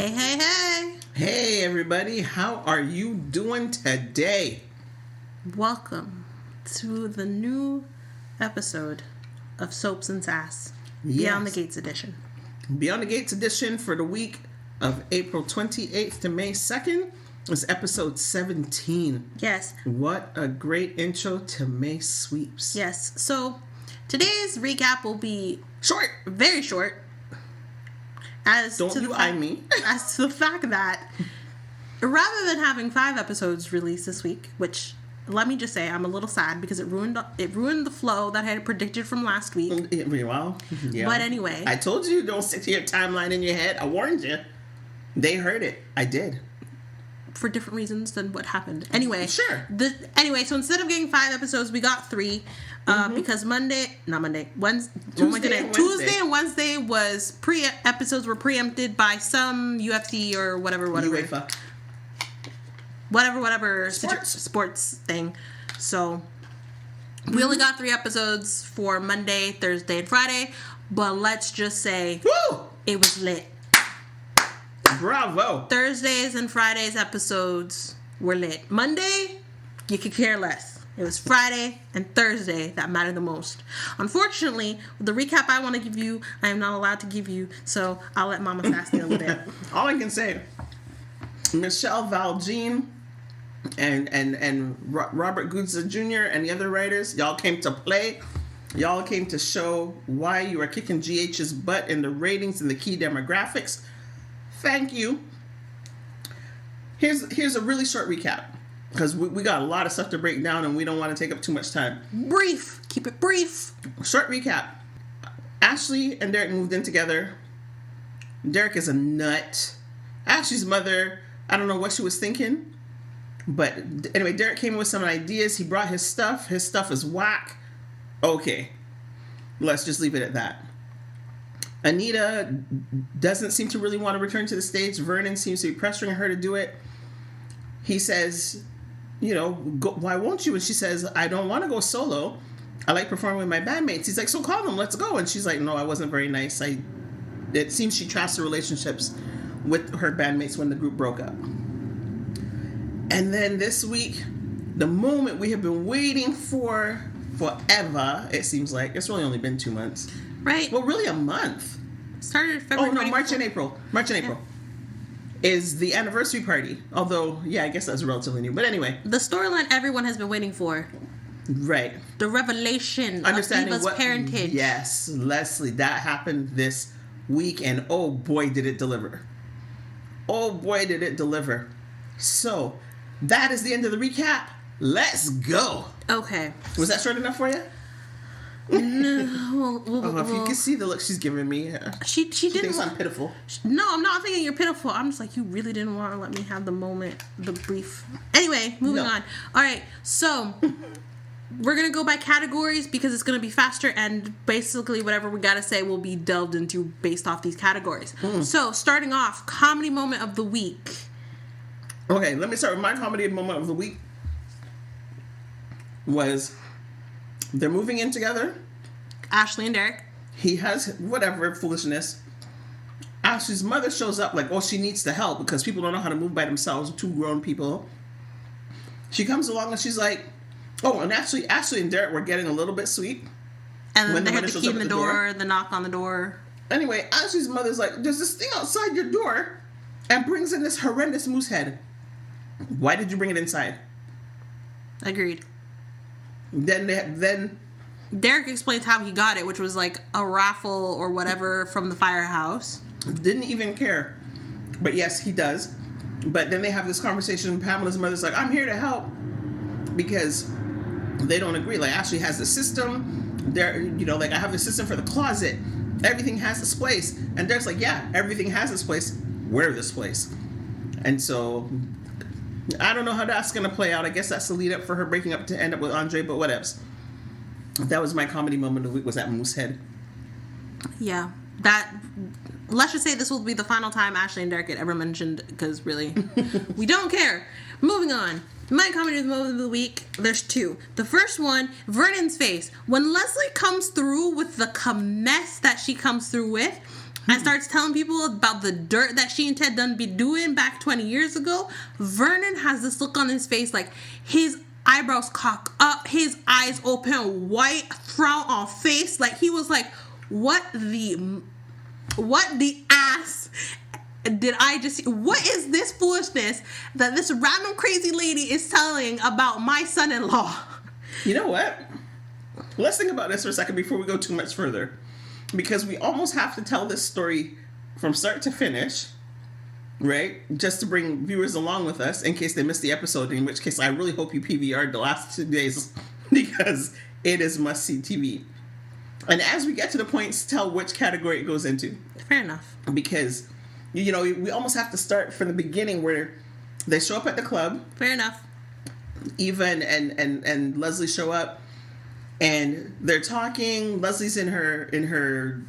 Hey, hey, hey. Hey, everybody. How are you doing today? Welcome to the new episode of Soaps and Sass. Yes. Beyond the Gates edition. Beyond the Gates edition for the week of April 28th to May 2nd is episode 17. Yes. What a great intro to May Sweeps. Yes. So today's recap will be Short. very short. Don't you eye me. As to the fact that rather than having 5 episodes released this week, which let me just say I'm a little sad because it ruined the flow that I had predicted from last week. Well, yeah. But anyway, I told you don't stick to your timeline in your head. I warned you. They heard it. I did. For different reasons than what happened. Anyway. Sure. So instead of getting 5 episodes, we got 3. Because Tuesday and Wednesday was episodes were preempted by some UFC or whatever. UEFA. Whatever sports thing. So we only got 3 episodes for Monday, Thursday, and Friday. But let's just say it was lit. Bravo. Thursdays and Fridays episodes were lit. Monday, you could care less. It was Friday and Thursday that mattered the most. Unfortunately, the recap I want to give you, I am not allowed to give you, so I'll let Mama Sass deal with it. All I can say, Michelle Valjean and Robert Gutza Jr. and the other writers, y'all came to play. Y'all came to show why you are kicking GH's butt in the ratings and the key demographics. Thank you. Here's a really short recap. Because we got a lot of stuff to break down and we don't want to take up too much time. Brief. Keep it brief. Short recap. Ashley and Derek moved in together. Derek is a nut. Ashley's mother, I don't know what she was thinking. But anyway, Derek came with some ideas. He brought his stuff. His stuff is whack. Okay. Let's just leave it at that. Anita doesn't seem to really want to return to the stage. Vernon seems to be pressuring her to do it. He says, why won't you? And she says, I don't want to go solo. I like performing with my bandmates. He's like, so call them, let's go. And she's like, no, I wasn't very nice. It seems she trashed the relationships with her bandmates when the group broke up. And then this week, the moment we have been waiting for forever, it seems like. It's really only been 2 months. Right. Well, really a month. Started February. Oh, no, March and April. Yeah. Is the anniversary party. Although, yeah, I guess that's relatively new. But anyway. The storyline everyone has been waiting for. Right. The revelation of Eva's parentage. Yes, Leslie, that happened this week, and oh boy, did it deliver. Oh boy, did it deliver. So, that is the end of the recap. Let's go. Okay. Was that short enough for you? No. If you can see the look she's giving me. She thinks I'm pitiful. No, I'm not thinking you're pitiful. I'm just like, you really didn't want to let me have the moment, the brief. Anyway, moving on. All right, so we're going to go by categories because it's going to be faster, and basically whatever we got to say will be delved into based off these categories. So, starting off, comedy moment of the week. Okay, let me start with my comedy moment of the week. Was... They're moving in together. Ashley and Derek. He has whatever foolishness. Ashley's mother shows up like, she needs the help because people don't know how to move by themselves. 2 grown people. She comes along and she's like, and actually, Ashley and Derek were getting a little bit sweet. And then they had the key in the door, the knock on the door. Anyway, Ashley's mother's like, there's this thing outside your door, and brings in this horrendous moose head. Why did you bring it inside? Agreed. Then Derek explains how he got it, which was like a raffle or whatever from the firehouse. Didn't even care. But yes, he does. But then they have this conversation. Pamela's mother's like, I'm here to help. Because they don't agree. Like, Ashley has the system. I have the system for the closet. Everything has its place. And Derek's like, yeah, everything has its place. We're this place. And so... I don't know how that's going to play out. I guess that's the lead up for her breaking up to end up with Andre, but whatevs. That was my comedy moment of the week, was that moose head. Yeah. Let's just say this will be the final time Ashley and Derek get ever mentioned, because really, we don't care. Moving on. My comedy moment of the week, there's 2. The first one, Vernon's face. When Leslie comes through with the mess that she comes through with, and starts telling people about the dirt that she and Ted done be doing back 20 years ago, Vernon has this look on his face, like his eyebrows cock up, his eyes open, white, frown on face, like he was like, what the ass did I just see? What is this foolishness that this random crazy lady is telling about my son-in-law? You know what? Let's think about this for a second before we go too much further. Because we almost have to tell this story from start to finish, right? Just to bring viewers along with us in case they missed the episode, in which case I really hope you PVR'd the last 2 days because it is must-see TV. And as we get to the points, tell which category it goes into. Fair enough. Because, you know, we almost have to start from the beginning where they show up at the club. Fair enough. Eva and Leslie show up. And they're talking. Leslie's in her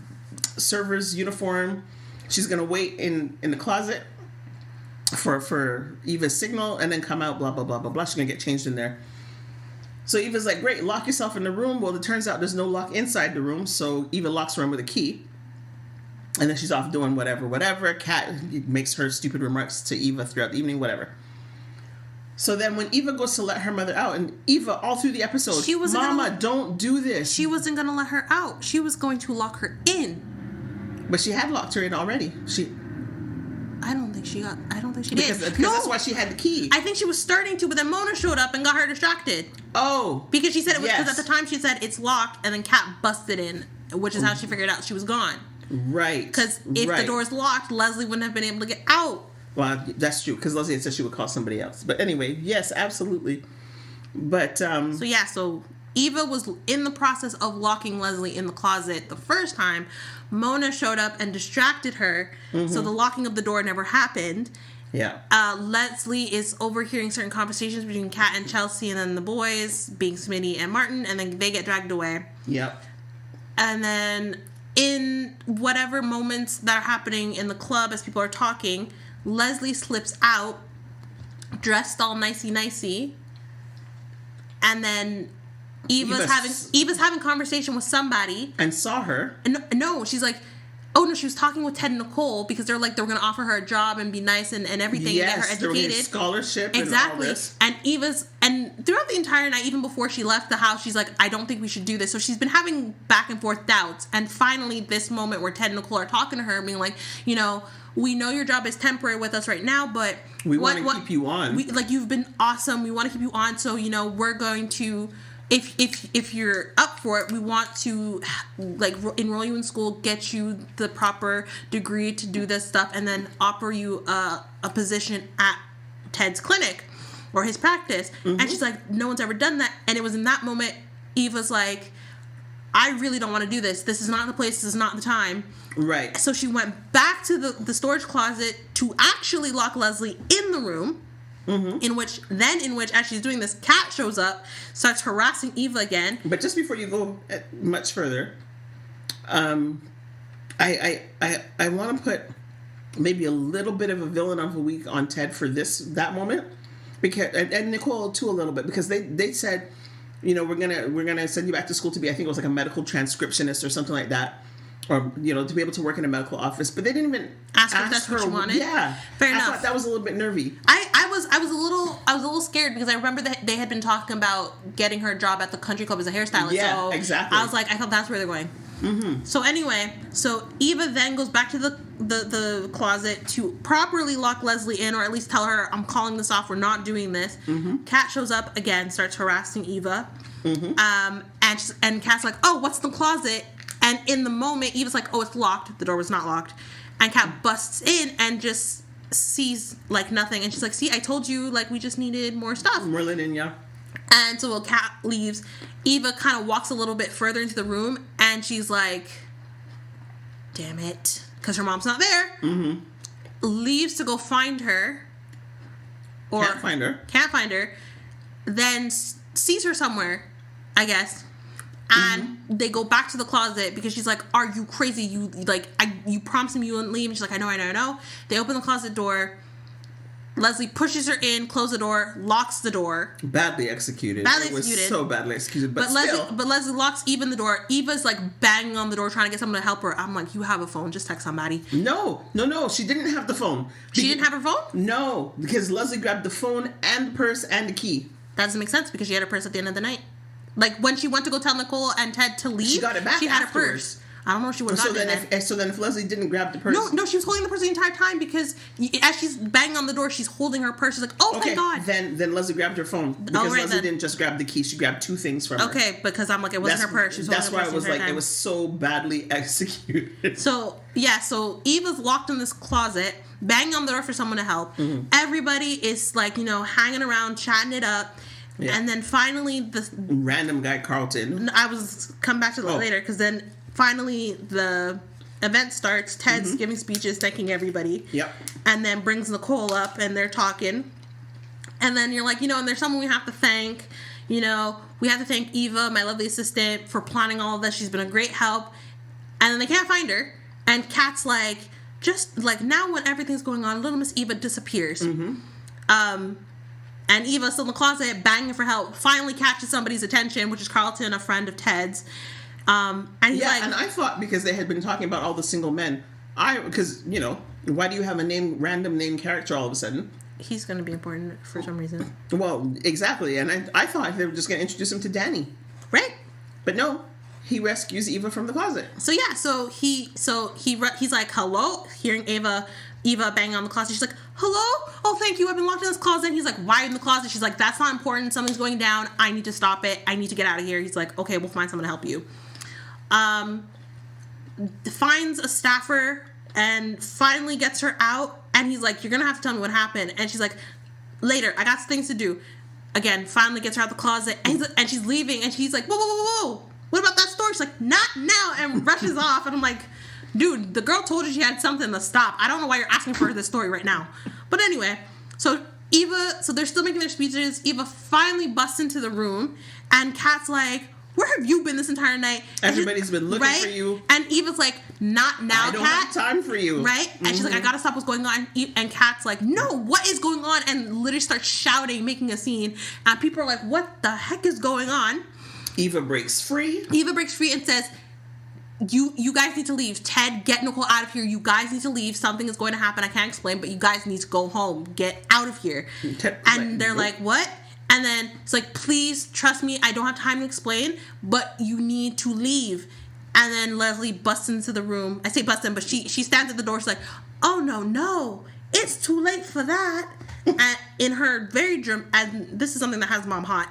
server's uniform. She's gonna wait in the closet for Eva's signal and then come out. Blah blah blah blah blah. She's gonna get changed in there. So Eva's like, "Great, lock yourself in the room." Well, it turns out there's no lock inside the room, so Eva locks her in with a key. And then she's off doing whatever. Kat makes her stupid remarks to Eva throughout the evening. Whatever. So then when Eva goes to let her mother out, and Eva, all through the episode, Mama, don't do this. She wasn't going to let her out. She was going to lock her in. But she had locked her in already. I don't think she did. Because that's why she had the key. I think she was starting to, but then Mona showed up and got her distracted. Oh. Because she said it was, because at the time she said it's locked, and then Kat busted in, which is how she figured out she was gone. Right. Because if the door's locked, Leslie wouldn't have been able to get out. Well, that's true, because Leslie had said she would call somebody else. But anyway, yes, absolutely. But, So Eva was in the process of locking Leslie in the closet the first time. Mona showed up and distracted her, so the locking of the door never happened. Yeah. Leslie is overhearing certain conversations between Kat and Chelsea, and then the boys, being Smitty and Martin, and then they get dragged away. Yep. And then in whatever moments that are happening in the club as people are talking, Leslie slips out, dressed all nicey, and then Eva's having conversation with somebody and saw her. And no, she's like, oh no, she was talking with Ted and Nicole because they were going to offer her a job and be nice and everything, yes, and get her educated, they were scholarship, exactly. And all this. And throughout the entire night, even before she left the house, she's like, I don't think we should do this. So she's been having back and forth doubts, and finally this moment where Ted and Nicole are talking to her, being like, you know, we know your job is temporary with us right now, but we want to keep you on. You've been awesome. We want to keep you on. So, you know, we're going to, if you're up for it, we want to enroll you in school, get you the proper degree to do this stuff, and then offer you a position at Ted's clinic or his practice. And she's like, no one's ever done that. And it was in that moment, Eva's like, I really don't want to do this. This is not the place. This is not the time. Right. So she went back to the storage closet to actually lock Leslie in the room. In which, as she's doing this, Kat shows up, starts harassing Eva again. But just before you go much further, I want to put maybe a little bit of a villain of the week on Ted for that moment, because and Nicole too a little bit, because they said, you know, we're gonna send you back to school to be, I think it was like a medical transcriptionist or something like that, or, you know, to be able to work in a medical office. But they didn't even ask her if that's what she wanted. Yeah, fair enough. I thought that was a little bit nervy. I was a little scared, because I remember that they had been talking about getting her a job at the country club as a hairstylist. Yeah, so exactly. I was like, I thought that's where they're going. So anyway, so Eva then goes back to the closet to properly lock Leslie in, or at least tell her, I'm calling this off, we're not doing this. Kat shows up again, starts harassing Eva. And Kat's like, oh, what's in the closet? And in the moment, Eva's like, oh, it's locked. The door was not locked. And Kat busts in and just sees, like, nothing. And she's like, see, I told you, like, we just needed more stuff. More linen, yeah. And so when Kat leaves, Eva kind of walks a little bit further into the room, and she's like, damn it. Because her mom's not there. Leaves to go find her. Or Can't find her. Then sees her somewhere, I guess. And they go back to the closet because she's like, are you crazy? You promised me you wouldn't leave. And she's like, I know. They open the closet door. Leslie pushes her in, closes the door, locks the door. Badly executed. It was so badly executed, but still. Leslie locks Eva in the door. Eva's like banging on the door trying to get someone to help her. I'm like, you have a phone, just text somebody. No, she didn't have the phone. She didn't have her phone? No, because Leslie grabbed the phone and the purse and the key. That doesn't make sense because she had her purse at the end of the night. Like when she went to go tell Nicole and Ted to leave, she got it back. She had afterwards. Her purse. I don't know if she would have gotten it then. So then if Leslie didn't grab the purse... No, she was holding the purse the entire time because as she's banging on the door, she's holding her purse. She's like, oh my God. Then Leslie grabbed her phone. Because Leslie didn't just grab the key. She grabbed two things from her. Okay, because I'm like, it wasn't her purse. She was that's why I was like, it was so badly executed. So Eva's locked in this closet, banging on the door for someone to help. Mm-hmm. Everybody is like, hanging around, chatting it up. Yeah. And then finally the... Random guy, Carlton. I was come back to that later because then... Finally, the event starts. Ted's giving speeches, thanking everybody. Yep. And then brings Nicole up, and they're talking. And then you're like, and there's someone we have to thank. We have to thank Eva, my lovely assistant, for planning all of this. She's been a great help. And then they can't find her. And Kat's like, just like now when everything's going on, little Miss Eva disappears. Mm-hmm. And Eva's still in the closet, banging for help. Finally catches somebody's attention, which is Carlton, a friend of Ted's. And he's like, and I thought because they had been talking about all the single men, because why do you have a random name character all of a sudden? He's going to be important for some reason. Well, exactly, and I thought they were just going to introduce him to Danny, right? But no, he rescues Eva from the closet. So he's like, hello, hearing Eva bang on the closet. She's like, hello? Oh, thank you. I've been locked in this closet. And he's like, why in the closet? She's like, that's not important. Something's going down. I need to stop it. I need to get out of here. He's like, okay, we'll find someone to help you. Finds a staffer and finally gets her out. And he's like, you're going to have to tell me what happened. And she's like, later, I got some things to do. Again, finally gets her out the closet. And she's leaving. And she's like, whoa. What about that story? She's like, not now. And rushes off. And I'm like, dude, the girl told you she had something to stop. I don't know why you're asking for this story right now. But anyway, so they're still making their speeches. Eva finally busts into the room. And Kat's like, where have you been this entire night? Everybody's been looking for you. And Eva's like, not now, Kat. I don't have time for you. Right? And she's like, I gotta stop what's going on. And Kat's like, no, what is going on? And literally starts shouting, making a scene. And people are like, what the heck is going on? Eva breaks free and says, you guys need to leave. Ted, get Nicole out of here. You guys need to leave. Something is going to happen. I can't explain, but you guys need to go home. Get out of here. And they're like, what? And then it's like, please trust me. I don't have time to explain, but you need to leave. And then Leslie busts into the room. I say bust in, but she stands at the door. She's like, oh, no. It's too late for that. And in her very and this is something that has Mom hot,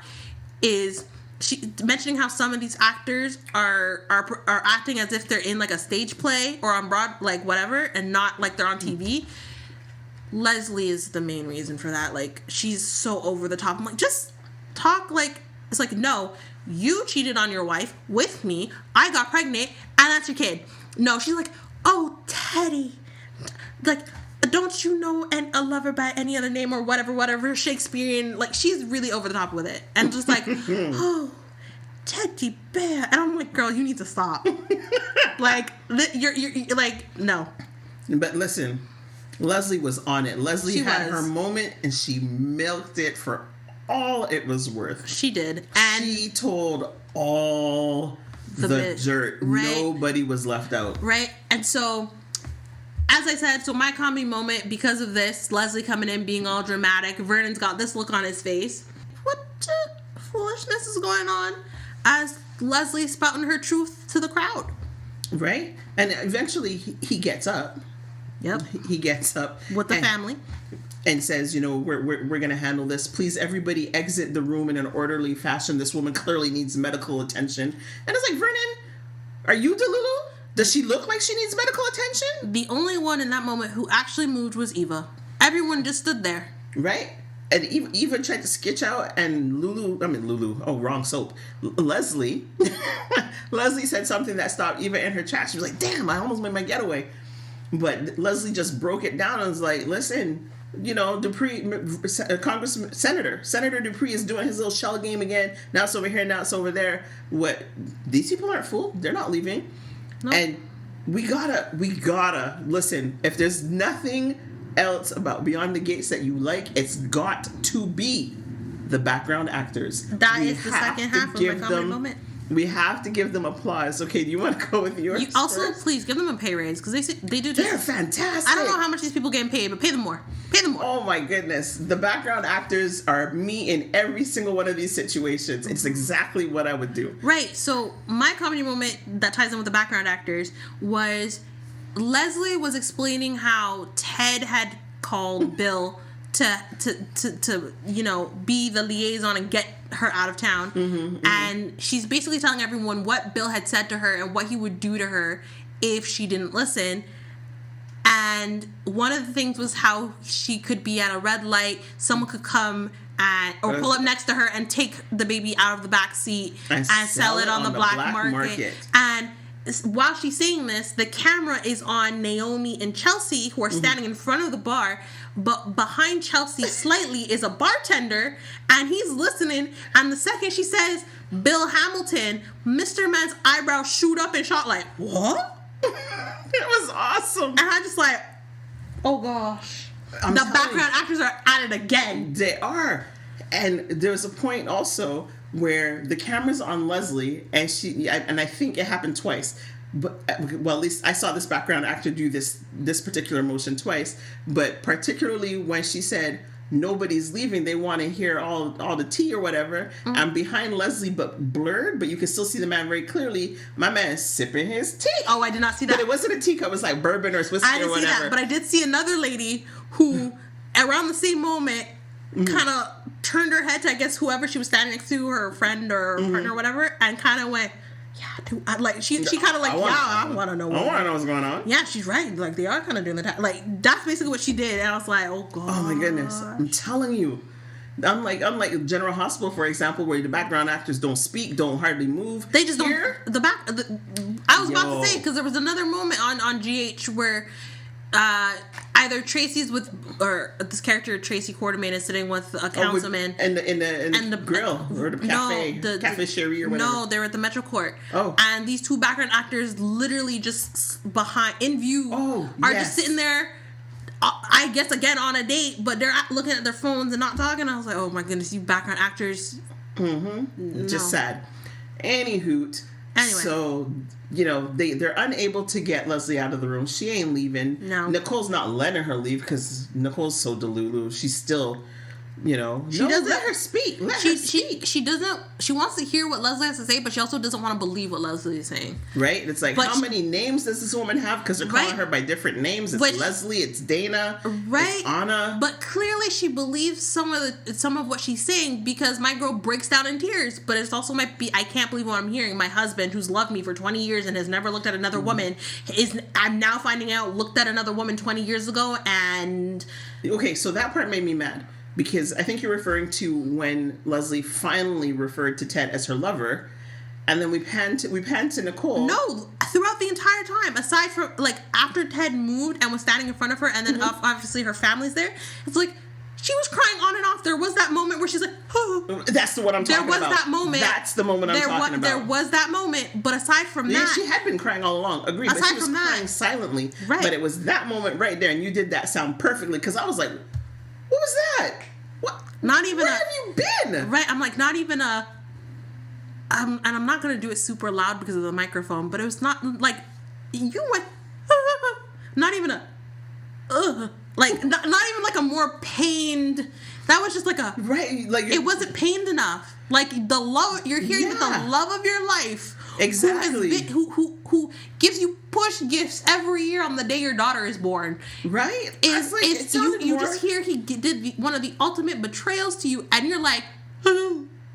is she mentioning how some of these actors are acting as if they're in like a stage play or on like whatever, and not like they're on TV. Leslie is the main reason for that. Like, she's so over the top. I'm like, just talk like... It's like, no, you cheated on your wife with me. I got pregnant, and that's your kid. No, she's like, oh, Teddy. Like, don't you know a lover by any other name or whatever, Shakespearean. Like, she's really over the top with it. And just like, oh, Teddy bear. And I'm like, girl, you need to stop. Like, you're like, no. But listen... Leslie was on it. Leslie had her moment, and she milked it for all it was worth. She did. And she told all the dirt. Right? Nobody was left out. Right. And so, as I said, my comedy moment, because of this, Leslie coming in, being all dramatic, Vernon's got this look on his face. What foolishness is going on? As Leslie spouting her truth to the crowd. Right. And eventually, he gets up. Yep. He gets up with the family and says, we're going to handle this. Please, everybody exit the room in an orderly fashion. This woman clearly needs medical attention. And it's like, Vernon, are you Delulu? Does she look like she needs medical attention? The only one in that moment who actually moved was Eva. Everyone just stood there. Right? And Eva tried to sketch out, and Lulu, oh, wrong soap. Leslie said something that stopped Eva in her tracks. She was like, damn, I almost made my getaway. But Leslie just broke it down and was like, listen, Dupress, Senator Dupress is doing his little shell game again. Now it's over here, now it's over there. What? These people aren't fooled. They're not leaving. Nope. And we gotta, listen, if there's nothing else about Beyond the Gates that you like, it's got to be the background actors. That is the second half of my comedy moment. We have to give them applause. Okay, do you want to go with yours? Also, first? please give them a pay raise because they do. They're fantastic. I don't know how much these people getting paid, but pay them more. Pay them more. Oh my goodness, the background actors are me in every single one of these situations. It's exactly what I would do. Right. So my comedy moment that ties in with the background actors was Leslie was explaining how Ted had called Bill to be the liaison and get her out of town. And she's basically telling everyone what Bill had said to her and what he would do to her if she didn't listen. And one of the things was how she could be at a red light, someone could come or pull up next to her and take the baby out of the back seat and sell it on the black market. And while she's saying this, the camera is on Naomi and Chelsea, who are standing in front of the bar, but behind Chelsea slightly is a bartender, and he's listening, and the second she says, Bill Hamilton, Mr. Man's eyebrows shoot up and shot like, what? It was awesome. And I'm just like, oh gosh. The background actors are at it again. They are. And there's a point also where the camera's on Leslie, and I think it happened twice. But well, at least I saw this background actor do this particular motion twice. But particularly when she said nobody's leaving, they want to hear all the tea or whatever. I'm behind Leslie, but blurred, but you can still see the man very clearly. My man is sipping his tea. Oh, I did not see that. But it wasn't a teacup; it was like bourbon or whiskey or whatever. I didn't see that, but I did see another lady who, around the same moment, kind of turned her head to, I guess, whoever she was standing next to, her friend or partner or whatever, and kind of went, yeah, dude, like she kind of like, I want to know. I want to know what's going on. Yeah, she's right. Like, they are kind of doing that. Like, that's basically what she did, and I was like, oh god. Oh my goodness, I'm telling you. Unlike General Hospital, for example, where the background actors don't speak, don't hardly move. They just don't. I was about to say, because there was another moment on GH where either Tracy's with, or this character Tracy Quartermain is sitting with a councilman in the grill or the cafe, Cafe Cherie or whatever. No, they're at the Metro Court. Oh, and these two background actors literally just behind in view are just sitting there. I guess again on a date, but they're looking at their phones and not talking. I was like, oh my goodness, you background actors. No. Just sad. Any hoot. Anyway. So, they're unable to get Leslie out of the room. She ain't leaving. No. Nicole's not letting her leave because Nicole's so delulu. She's still, she doesn't let her speak. Let her speak. She doesn't. She wants to hear what Leslie has to say, but she also doesn't want to believe what Leslie is saying. Right? It's like, how many names does this woman have? Because they're calling her by different names. It's Leslie. It's Dana. Right. It's Anna. But clearly, she believes some of what she's saying because my girl breaks down in tears. But it's also I can't believe what I'm hearing. My husband, who's loved me for 20 years and has never looked at another woman, I'm now finding out looked at another woman 20 years ago. And okay, so that part made me mad. Because I think you're referring to when Leslie finally referred to Ted as her lover, and then we pan to Nicole. No, throughout the entire time, aside from after Ted moved and was standing in front of her, and then obviously her family's there. It's like she was crying on and off. There was that moment where she's like, oh. That's the one I'm talking about. There was that moment. That's the moment I'm talking about. There was that moment, but aside from that, she had been crying all along. Agreed, but she was crying silently. Right. But it was that moment right there, and you did that sound perfectly because I was like, what was that? What? Not even Where have you been? Right, I'm like, not even and I'm not going to do it super loud because of the microphone, but it was not like, you went, not even not even like a more pained, that was just like a, right, like it wasn't pained enough. Like the love, you're hearing that the love of your life, exactly, who gives you push gifts every year on the day your daughter is born, right? You just hear he did one of the ultimate betrayals to you, and you're like,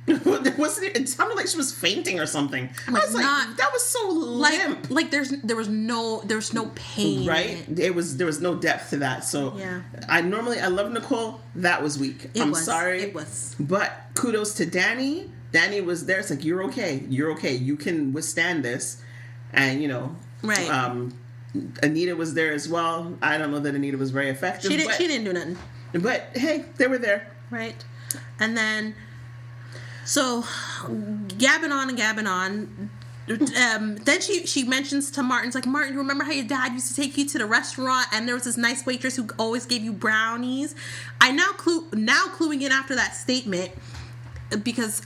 it sounded like she was fainting or something. I was like, that was so limp. Like there was no pain, right? There was no depth to that. So yeah. I love Nicole. That was weak. I'm sorry. It was. But kudos to Danny. Danny was there. It's like, you're okay. You can withstand this. And right. Anita was there as well. I don't know that Anita was very effective. She didn't do nothing. But hey, they were there. Right. And then, so gabbing on, then she mentions to Martin's like, Martin, you remember how your dad used to take you to the restaurant and there was this nice waitress who always gave you brownies? I now cluing in after that statement, because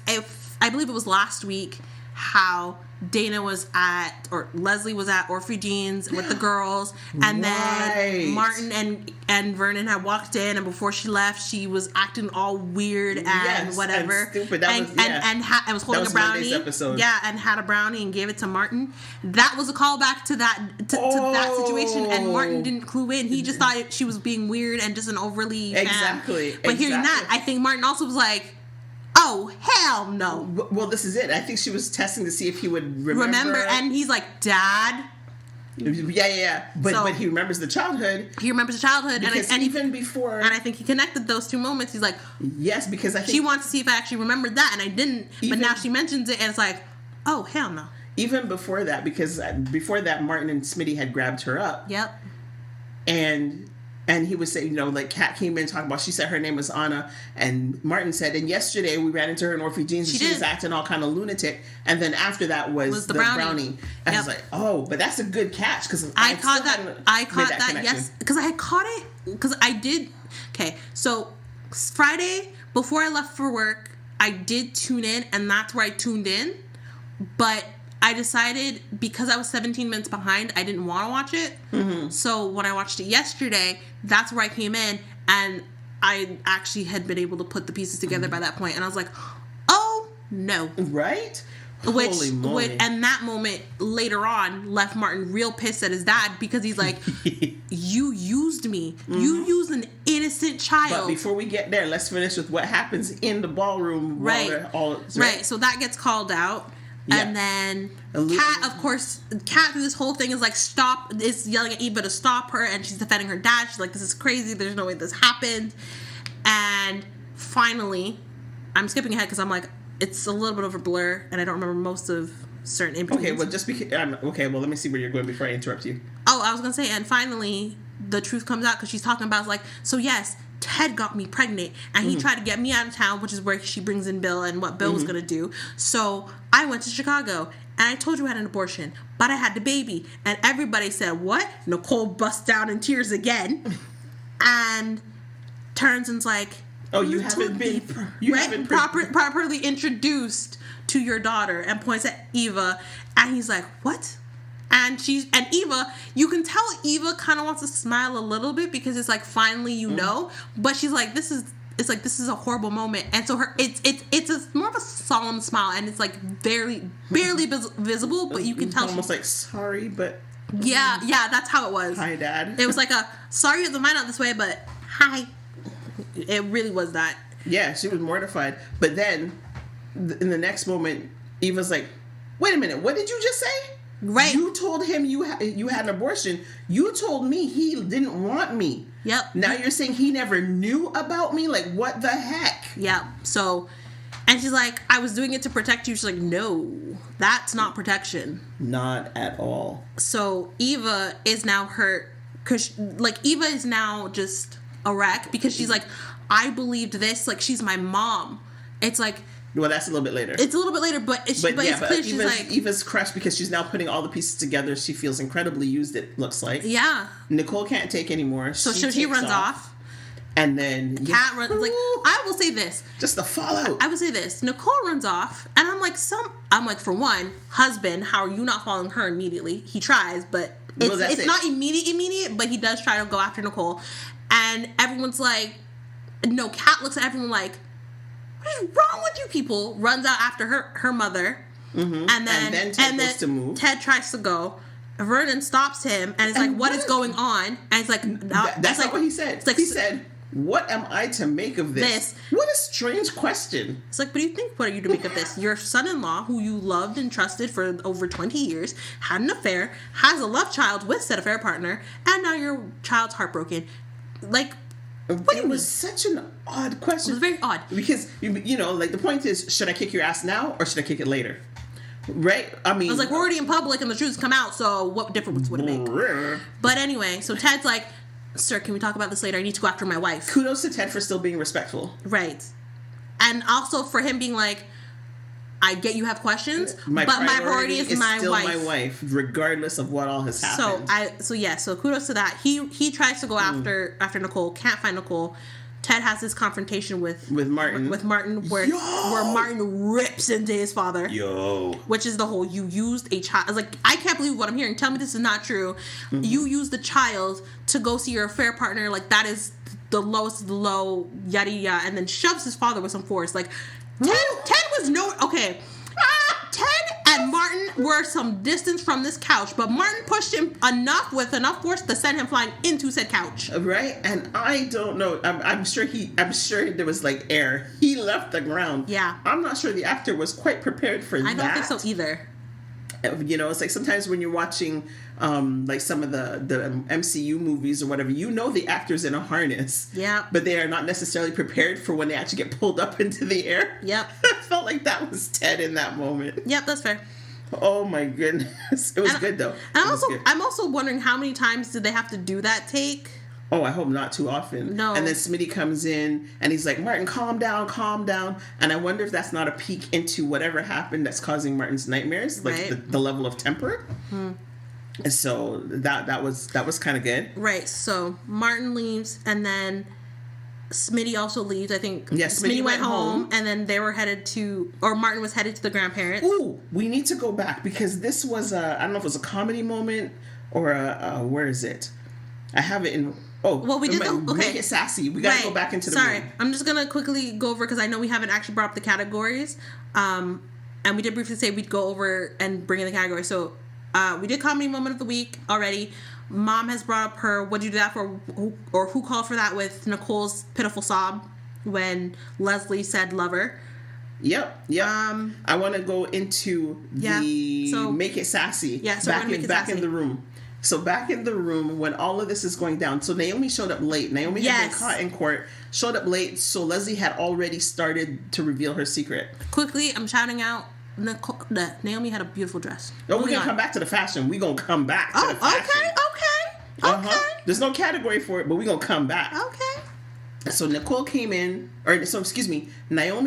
I believe it was last week how Dana was at, or Leslie was at Orphe Jean's with the girls, and then Martin and Vernon had walked in, and before she left, she was acting all weird and whatever, and stupid. That and was holding a brownie, and had a brownie and gave it to Martin. That was a callback to that that situation, and Martin didn't clue in. He just thought she was being weird and just an overly exactly. But hearing that, I think Martin also was like, oh, hell no. Well, this is it. I think she was testing to see if he would remember. And he's like, Dad. Yeah. But he remembers the childhood. He remembers the childhood. And even before... And I think he connected those two moments. He's like... Yes, because I think... She wants to see if I actually remembered that, and I didn't. But now she mentions it, and it's like, oh, hell no. Even before that, because before that, Martin and Smitty had grabbed her up. Yep. And he was saying, like, Kat came in talking about, she said her name was Anna, and Martin said, and yesterday we ran into her in Orphe Jean's, and she was acting all kind of lunatic, and then after that was the brownie. And I was like, oh, but that's a good catch, because I caught that, yes, because I had caught it, because I did, okay, so Friday, before I left for work, I did tune in, and that's where I tuned in, but I decided, because I was 17 minutes behind, I didn't want to watch it. Mm-hmm. So when I watched it yesterday, that's where I came in, and I actually had been able to put the pieces together by that point. And I was like, oh, no. Right? Holy moly. And that moment later on left Martin real pissed at his dad, because he's like, you used me. Mm-hmm. You used an innocent child. But before we get there, let's finish with what happens in the ballroom. Right. So that gets called out. Yeah. And then Kat, of course, through this whole thing is yelling at Eva to stop her, and she's defending her dad. She's like, this is crazy. There's no way this happened. And finally, I'm skipping ahead because I'm like, it's a little bit of a blur, and I don't remember most of certain in-betweens. Okay, well, just because... let me see where you're going before I interrupt you. Oh, I was going to say, and finally, the truth comes out, because she's talking about, like, so yes, Ted got me pregnant, and he tried to get me out of town, which is where she brings in Bill and what Bill was going to do. So I went to Chicago, and I told you I had an abortion, but I had the baby. And everybody said, what? Nicole busts down in tears again, and turns and's like, oh, you haven't been properly introduced to your daughter, and points at Eva, and he's like, what? And Eva, you can tell Eva kind of wants to smile a little bit, because it's like, finally, you know, but she's like, this is a horrible moment. And so it's more of a solemn smile, and it's like barely visible, but you can tell almost like, sorry, but yeah, that's how it was. Hi, Dad. It was like a, sorry if the mind out this way, but hi. It really was that. Yeah, she was mortified. But then in the next moment, Eva's like, wait a minute, what did you just say? Right. You told him you had an abortion. You told me he didn't want me. Yep. Now you're saying he never knew about me? Like, what the heck? Yeah. So, and she's like, I was doing it to protect you. She's like, no, that's not protection. Not at all. So Eva is now hurt, because, like, Eva is now just a wreck, because she's like, I believed this. Like, she's my mom. It's like... Well, that's a little bit later. It's a little bit later, but it's clear she's like... Eva's crushed because she's now putting all the pieces together. She feels incredibly used, it looks like. Yeah. Nicole can't take anymore. So she runs off. And then... Kat runs... Like, I will say this. Just the fallout. I will say this. Nicole runs off, and I'm like, for one, husband, how are you not following her immediately? He tries, but it's not immediate, but he does try to go after Nicole. And everyone's like... No, Kat looks at everyone like... What is wrong with you people? Runs out after her mother. Mm-hmm. And then Ted goes to move. Ted tries to go. Vernon stops him and is like, what is going on? And it's like... That's not what he said. It's like, he said, what am I to make of this? What a strange question. It's like, what do you think? What are you to make of this? Your son-in-law, who you loved and trusted for over 20 years, had an affair, has a love child with said affair partner, and now your child's heartbroken. Like... It was such an odd question. It was very odd. Because, like, the point is, should I kick your ass now or should I kick it later? Right? I mean... I was like, we're already in public and the truth's come out, so what difference would it make? But anyway, so Ted's like, sir, can we talk about this later? I need to go after my wife. Kudos to Ted for still being respectful. Right. And also for him being like, I get you have questions, but my priority is still my wife, regardless of what all has happened. So kudos to that. He tries to go after Nicole, can't find Nicole. Ted has this confrontation with Martin. Where Martin rips into his father. Which is the whole, you used a child. I was like, I can't believe what I'm hearing. Tell me this is not true. Mm-hmm. You used the child to go see your affair partner. Like, that is the lowest of the low, yada yada. And then shoves his father with some force. Like, Ted was okay. Ted and Martin were some distance from this couch, but Martin pushed him with enough force to send him flying into said couch. Right, and I don't know. I'm sure there was like air. He left the ground. Yeah, I'm not sure the actor was quite prepared for that. I don't think so either. You know, it's like sometimes when you're watching like some of the MCU movies or whatever, you know the actor's in a harness. Yeah. But they are not necessarily prepared for when they actually get pulled up into the air. Yep. I felt like that was Ted in that moment. Yep, that's fair. Oh my goodness. It was good though. And I'm also wondering how many times did they have to do that take? Oh, I hope not too often. No. And then Smitty comes in and he's like, Martin, calm down. And I wonder if that's not a peek into whatever happened that's causing Martin's nightmares, like the level of temper. Hmm. And so that was kind of good. Right. So Martin leaves and then Smitty also leaves. I think Smitty went home and then they were Martin was headed to the grandparents. Ooh, we need to go back because this was I don't know if it was a comedy moment or where is it? I have it in... Oh, well, we did make it sassy. We got to go back into the room. I'm just going to quickly go over because I know we haven't actually brought up the categories. And we did briefly say we'd go over and bring in the categories. So we did comedy moment of the week already. Mom has brought up her what'd you do that for, or who called for that with Nicole's pitiful sob when Leslie said lover. Yep. I want to go into the make it sassy. Yeah, so back in the room. So back in the room when all of this is going down. So Naomi showed up late. Naomi had been caught in court. Showed up late. So Leslie had already started to reveal her secret. Quickly, I'm shouting out Naomi had a beautiful dress. No, we're going to come back to the fashion. We're going to come back to the fashion. Okay. There's no category for it, but we're going to come back. Okay. So Naomi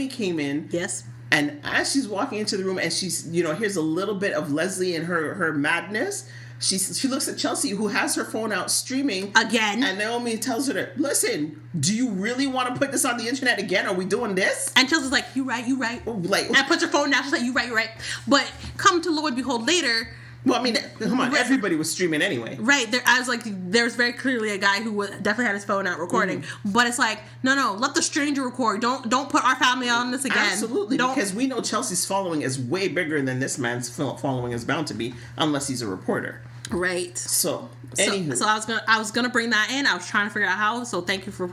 came in. Yes. And as she's walking into the room and she's, here's a little bit of Leslie and her madness. She looks at Chelsea, who has her phone out streaming again, and Naomi tells her, "Listen, do you really want to put this on the internet again? Are we doing this?" And Chelsea's like, "You right." Like, and puts her phone down. She's like, "You right." But come to Lord behold later. Well, I mean, come on, everybody was streaming anyway. Right. I was like, there's very clearly a guy who definitely had his phone out recording. Mm-hmm. But it's like, no, let the stranger record. Don't put our family on this again. Absolutely, because we know Chelsea's following is way bigger than this man's following is bound to be, unless he's a reporter. Right. So I was gonna bring that in. I was trying to figure out how. So thank you for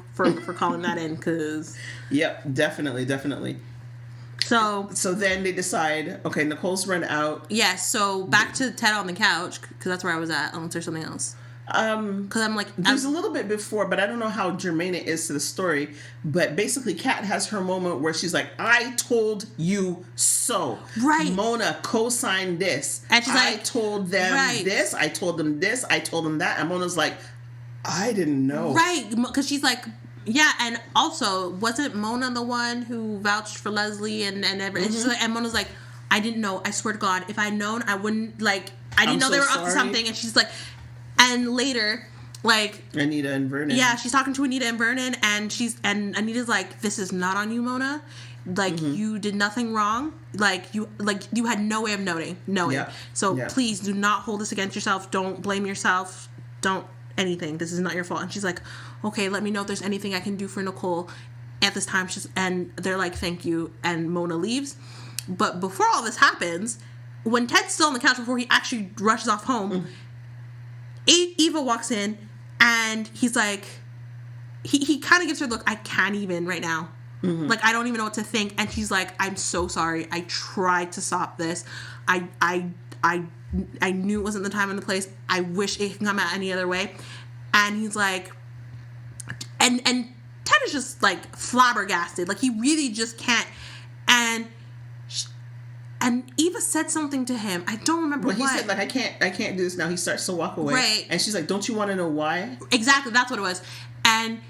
calling that in, because. Yep, definitely. So then they decide, okay, Nicole's run out. Yes. So back to Ted on the couch, because that's where I was at. Unless there's something else. Because I'm like, there's a little bit before, but I don't know how germane it is to the story. But basically, Kat has her moment where she's like, "I told you so." Right. Mona co-signed this, and she's I told them this. I told them this. I told them that. And Mona's like, "I didn't know." Right, because she's like, yeah, and also wasn't Mona the one who vouched for Leslie and everything? Mm-hmm. And Mona's like, "I didn't know. I swear to God, if I'd known, I wouldn't I didn't know they were up to something." And she's like. And later, Anita and Vernon. Yeah, she's talking to Anita and Vernon, and Anita's like, "This is not on you, Mona. You did nothing wrong. You had no way of knowing. Yeah. So please do not hold this against yourself. Don't blame yourself. Don't anything. This is not your fault." And she's like, "Okay, let me know if there's anything I can do for Nicole at this time." And they're like, "Thank you." And Mona leaves. But before all this happens, when Ted's still on the couch before he actually rushes off home. Eva walks in, and he's like, he kind of gives her a look, "I can't even right now. Mm-hmm. I don't even know what to think." And she's like, "I'm so sorry. I tried to stop this. I knew it wasn't the time and the place. I wish it could come out any other way." And he's like, and Ted is just flabbergasted. He really just can't. And Eva said something to him. I don't remember what. He said, I can't do this now. He starts to walk away. Right. And she's like, "Don't you want to know why?" Exactly. That's what it was. And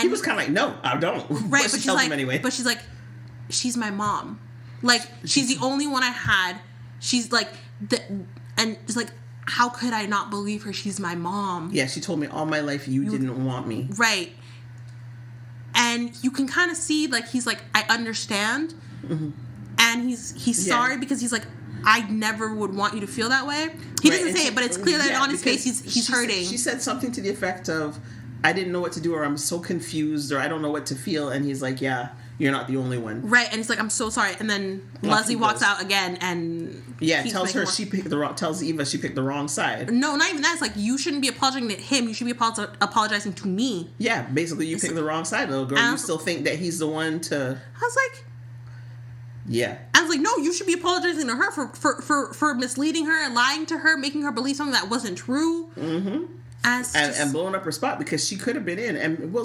he was kind of like, "No, I don't." Right. But she tells him anyway. But she's like, "She's my mom." Like, she's the only one I had. She's like, and it's like, how could I not believe her? She's my mom. Yeah, she told me all my life you didn't want me. Right. And you can kind of see, like, he's like, I understand. Mm-hmm. And he's sorry because he's like, I never would want you to feel that way. He doesn't say it, but it's clear that on his face he's hurting. She said something to the effect of, I didn't know what to do, or I'm so confused, or I don't know what to feel. And he's like, yeah, you're not the only one. Right. And he's like, I'm so sorry. And then Leslie walks out again and tells Eva she picked the wrong side. No, not even that. It's like, you shouldn't be apologizing to him. You should be apologizing to me. Yeah, basically you picked the wrong side, little girl. You still think that he's the one to... I was like... Yeah. I was like, no, you should be apologizing to her for misleading her and lying to her, making her believe something that wasn't true. Mm-hmm. And blowing up her spot because she could have been in. And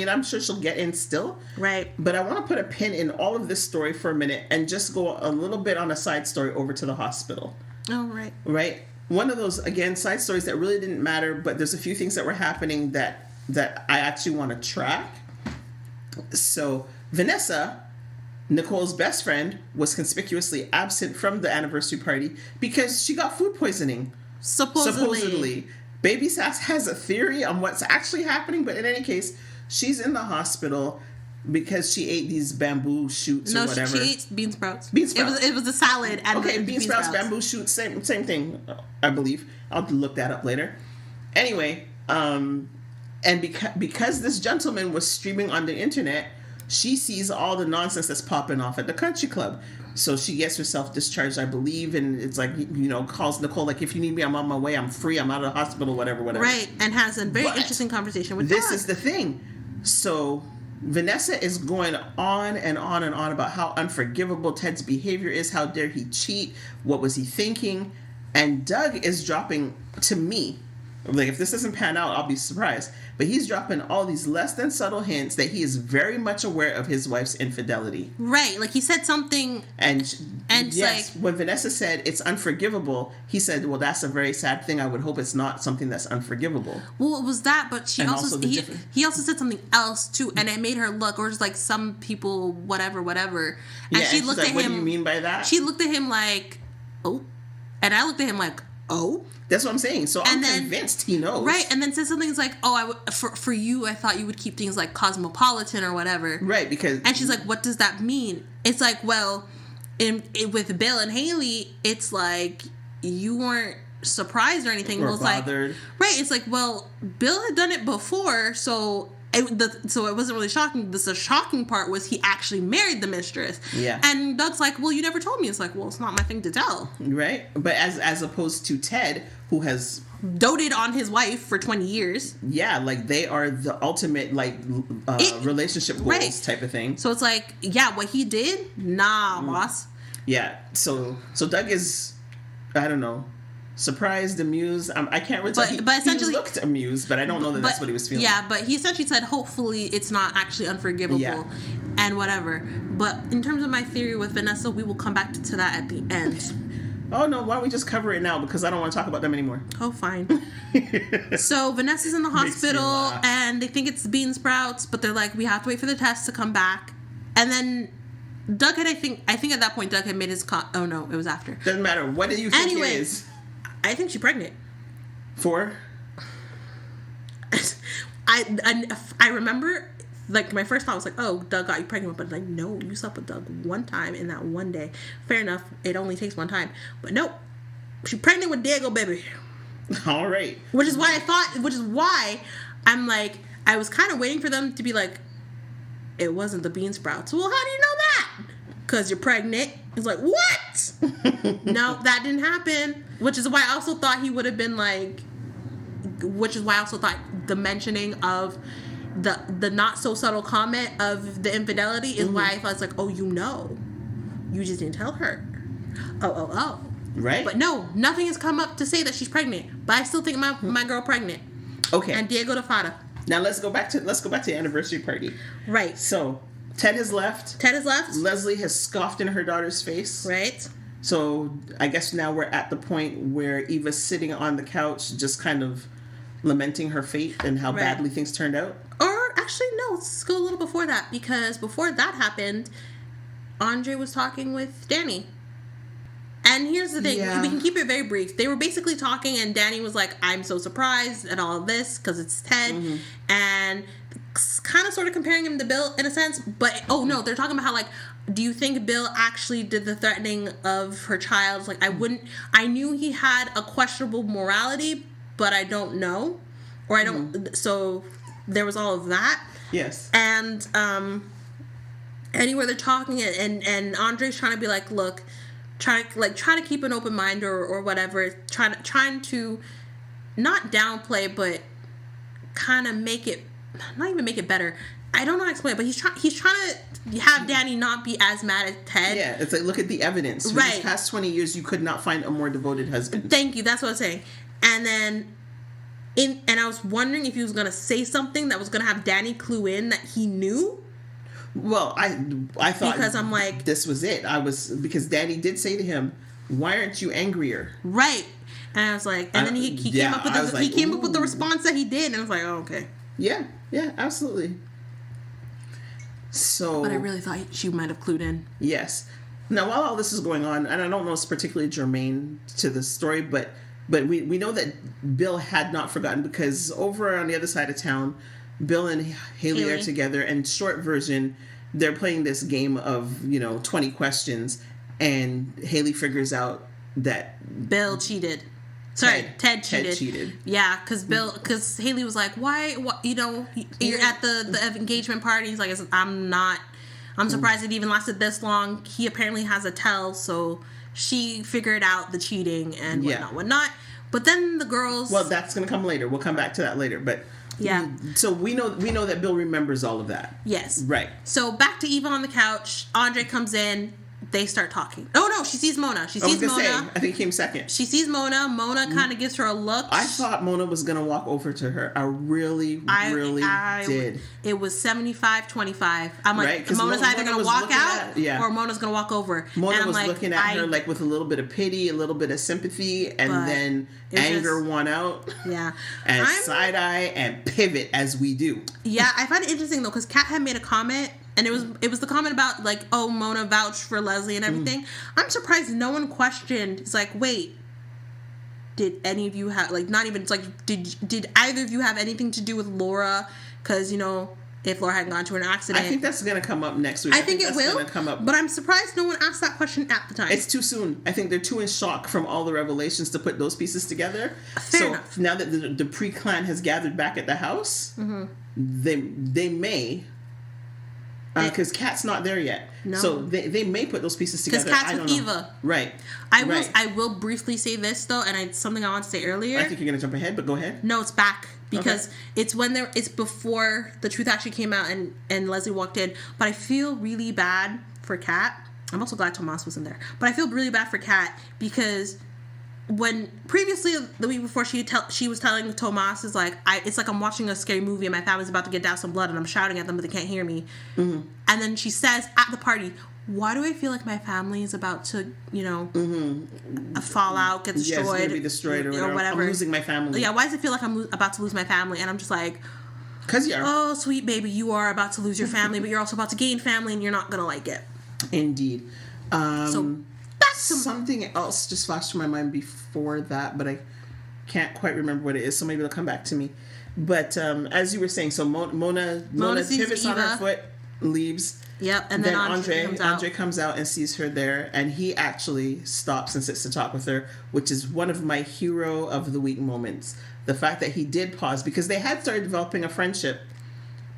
I'm sure she'll get in still. Right. But I want to put a pin in all of this story for a minute and just go a little bit on a side story over to the hospital. Oh, right. Right? One of those, again, side stories that really didn't matter, but there's a few things that were happening that I actually want to track. So, Vanessa, Nicole's best friend, was conspicuously absent from the anniversary party because she got food poisoning. Supposedly. Baby Sass has a theory on what's actually happening, but in any case, she's in the hospital because she ate these bamboo shoots or whatever. No, she ate bean sprouts. Bean sprouts. It was a salad. And bean sprouts, bamboo shoots, same thing, I believe. I'll look that up later. Anyway, and because this gentleman was streaming on the internet, she sees all the nonsense that's popping off at the country club. So she gets herself discharged, I believe, and it's like, calls Nicole, like, if you need me, I'm on my way, I'm free, I'm out of the hospital, whatever. Right, and has a very interesting conversation with This is the thing. So Vanessa is going on and on and on about how unforgivable Ted's behavior is, how dare he cheat, what was he thinking, and Doug is dropping, to me, like, if this doesn't pan out, I'll be surprised. But he's dropping all these less than subtle hints that he is very much aware of his wife's infidelity. Right. Like, he said something... And yes, when Vanessa said it's unforgivable, he said, well, that's a very sad thing. I would hope it's not something that's unforgivable. Well, it was that, but he also said something else, too, and it made her look, or just like, some people, whatever. And she looked at him... What do you mean by that? She looked at him like, oh. And I looked at him like, oh. That's what I'm saying. So I'm convinced he knows. Right, and then said something like, oh, for you, I thought you would keep things like cosmopolitan or whatever. Right, because... And she's like, what does that mean? It's like, well, with Bill and Haley, it's like, you weren't surprised or anything. Or well, it's bothered. Like, right, it's like, well, Bill had done it before, so it wasn't really shocking. The shocking part was he actually married the mistress. Yeah. And Doug's like, well, you never told me. It's like, well, it's not my thing to tell. Right. But as opposed to Ted, who has... doted on his wife for 20 years. Yeah, like, they are the ultimate, like, relationship goals type of thing. So it's like, yeah, what he did? Nah, boss. Yeah. So Doug is, I don't know, surprised, amused. I can't really tell. But essentially, he looked amused, but I don't know that that's what he was feeling. Yeah, but he essentially said, hopefully it's not actually unforgivable and whatever. But in terms of my theory with Vanessa, we will come back to that at the end. Oh, no, why don't we just cover it now? Because I don't want to talk about them anymore. Oh, fine. So Vanessa's in the hospital, and they think it's bean sprouts, but they're like, we have to wait for the test to come back. And then Doug had, I think at that point, Doug had made his... oh, no, it was after. Doesn't matter. What do you think it is? I think she's pregnant. For? I remember, like, my first thought was like, oh, Doug got you pregnant. But, like, no, you slept with Doug one time in that one day. Fair enough. It only takes one time. But nope. She's pregnant with Diego, baby. All right. Which is why I'm like, I was kind of waiting for them to be like, it wasn't the bean sprouts. Well, how do you know that? Because you're pregnant. It's like, what? No, that didn't happen. Which is why I also thought he would have been like, which is why I also thought the mentioning of the not so subtle comment of the infidelity is why I thought it's like, oh, you just didn't tell her. Oh. Right. But no, nothing has come up to say that she's pregnant. But I still think my girl pregnant. Okay. And Diego de Fada. Now let's go back to the anniversary party. Right. So Ted has left. Leslie has scoffed in her daughter's face. Right. So I guess now we're at the point where Eva's sitting on the couch just kind of lamenting her fate and how badly things turned out. Or actually, no, let's go a little before that, because before that happened, Andre was talking with Danny. And here's the thing, Yeah. we can keep it very brief. They were basically talking, and Danny was like, I'm so surprised at all of this, because it's Ted. Mm-hmm. And kind of sort of comparing him to Bill in a sense. But, oh no, they're talking about how, like, do you think Bill actually did the threatening of her child? Like, I knew he had a questionable morality, but I don't know. Or I don't, so there was all of that. Yes. And, anywhere they're talking, and Andre's trying to be like, look, try to keep an open mind or whatever, trying to not downplay, but kind of make it, not even make it better. I don't know how to explain it, but he's trying to have Danny not be as mad at Ted. Yeah, it's like, look at the evidence. For these past 20 years, you could not find a more devoted husband. Thank you, that's what I was saying. And then, and I was wondering if he was going to say something that was going to have Danny clue in that he knew. Well, I thought, because I'm like, this was it. Because Danny did say to him, "Why aren't you angrier?" Right. And I was like, and then he came up with the response that he did, and I was like, oh, okay. Yeah, absolutely. So, but I really thought she might have clued in. Yes. Now, while all this is going on, and I don't know if it's particularly germane to the story, but we know that Bill had not forgotten, because over on the other side of town, Bill and Haley are together, and short version, they're playing this game of 20 questions, and Haley figures out that Bill cheated. Sorry, Ted cheated. Ted cheated. Yeah, because Haley was like, why, you're at the engagement party. He's like, I'm surprised it even lasted this long. He apparently has a tell, so she figured out the cheating and whatnot. But then the girls... Well, that's going to come later. We'll come back to that later, but... Yeah. So we know that Bill remembers all of that. Yes. Right. So back to Eva on the couch. Andre comes in. They start talking. Oh no, she sees Mona. I think he came second. She sees Mona. Mona kind of gives her a look. I thought Mona was going to walk over to her. I really did. It was 75-25. I'm like, right? Mona's either going to walk out or Mona's going to walk over. Mona was looking at her like with a little bit of pity, a little bit of sympathy, and then anger won out. Yeah. And side eye and pivot as we do. Yeah, I find it interesting though, because Kat had made a comment. And it was the comment about, like, oh, Mona vouched for Leslie and everything. I'm surprised no one questioned. It's like, wait, did any of you have, like, not even, it's like, did either of you have anything to do with Laura? Because, if Laura hadn't gone to an accident. I think that's going to come up next week. I think it will. Come up. But I'm surprised no one asked that question at the time. It's too soon. I think they're too in shock from all the revelations to put those pieces together. Fair enough. Now that the pre-clan has gathered back at the house, they may... Because Kat's not there yet. No. So they may put those pieces together. Because Kat's with Eva. Right. I will briefly say this, though, and it's something I want to say earlier. I think you're going to jump ahead, but go ahead. No, it's back. Because it's before the truth actually came out and Leslie walked in. But I feel really bad for Kat. I'm also glad Tomas wasn't there. But I feel really bad for Kat because... when previously the week before she was telling Tomas it's like I'm watching a scary movie and my family's about to get down some blood and I'm shouting at them but they can't hear me. And then she says at the party, why do I feel like my family is about to fall out, get destroyed, it's gonna be destroyed or whatever. I'm losing my family. Yeah, why does it feel like I'm about to lose my family? And I'm just like, because you are. Oh, sweet baby, you are about to lose your family, but you're also about to gain family and you're not gonna like it. Indeed. So something else just flashed to my mind before that, but I can't quite remember what it is, so maybe it'll come back to me. But as you were saying, so Mona pivots on her foot, leaves. Yep, and then Andre comes out and sees her there, and he actually stops and sits to talk with her, which is one of my hero of the week moments. The fact that he did pause, because they had started developing a friendship,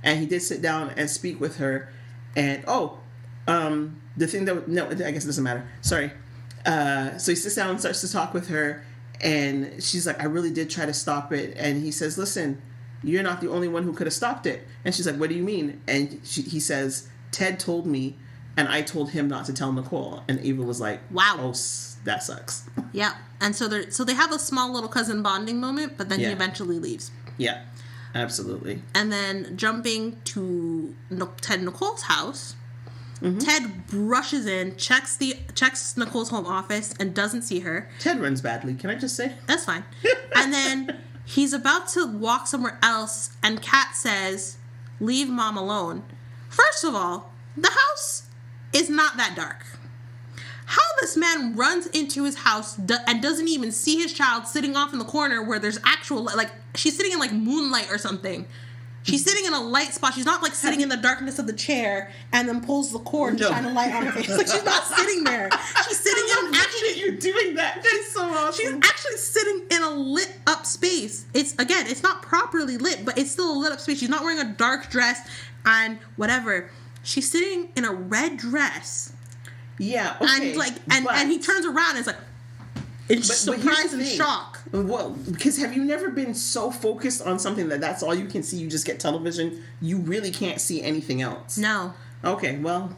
and he did sit down and speak with her, and the thing that... No, I guess it doesn't matter. Sorry. So he sits down and starts to talk with her, and she's like, I really did try to stop it. And he says, listen, you're not the only one who could have stopped it. And she's like, what do you mean? And he says, Ted told me, and I told him not to tell Nicole. And Eva was like, wow. Oh, that sucks. Yeah. And so they have a small little cousin bonding moment, but then he eventually leaves. Yeah, absolutely. And then jumping to Ted and Nicole's house... Ted rushes in, checks Nicole's home office, and doesn't see her. Ted runs badly, can I just say? That's fine. And then he's about to walk somewhere else, and Kat says, leave Mom alone. First of all, the house is not that dark. How this man runs into his house and doesn't even see his child sitting off in the corner where there's actual, like, she's sitting in, like, moonlight or something. She's sitting in a light spot. She's not, like, sitting in the darkness of the chair and then pulls the cord and shine a light on her face. Like, she's not sitting there. She's sitting in actually... You're doing that. That's so awesome. She's actually sitting in a lit up space. It's not properly lit, but it's still a lit up space. She's not wearing a dark dress and whatever. She's sitting in a red dress. Yeah, okay. And, like, and he turns around and is like, in surprise and shock. Well, because have you never been so focused on something that's all you can see? You just get television. You really can't see anything else. No. Okay, well,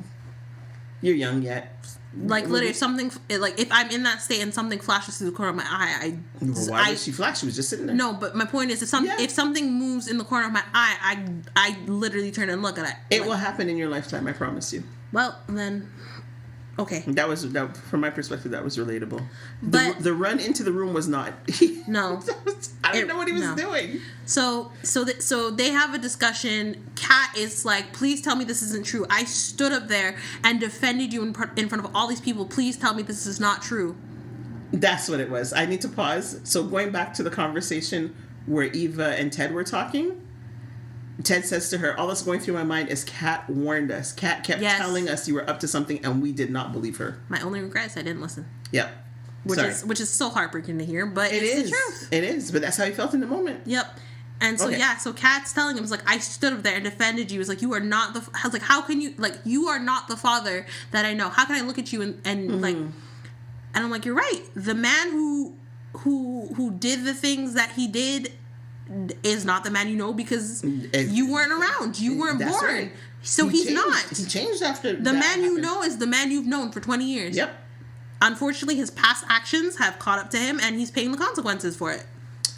you're young yet. Like, literally, something, like, if I'm in that state and something flashes through the corner of my eye, why did she flash? She was just sitting there. No, but my point is, if something moves in the corner of my eye, I literally turn and look at it. It will happen in your lifetime, I promise you. Well, then... Okay. That from my perspective, that was relatable. But the run into the room was not. No. I didn't know what he was doing. So they have a discussion. Kat is like, please tell me this isn't true. I stood up there and defended you in front of all these people. Please tell me this is not true. That's what it was. I need to pause. So going back to the conversation where Eva and Ted were talking, Ted says to her, all that's going through my mind is Kat warned us. Kat kept telling us you were up to something and we did not believe her. My only regret is I didn't listen. Yep. Which is so heartbreaking to hear, but it's the truth. It is, but that's how he felt in the moment. Yep. And so, so Kat's telling him, it's like, I stood up there and defended you. It's like, you are not I was like, how can you, like, you are not the father that I know. How can I look at you and like, and I'm like, you're right. The man who did the things that he did is not the man you know because you weren't around. You weren't born. Right. So he's not. He changed after the man you know is the man you've known for 20 years. Yep. Unfortunately, his past actions have caught up to him and he's paying the consequences for it.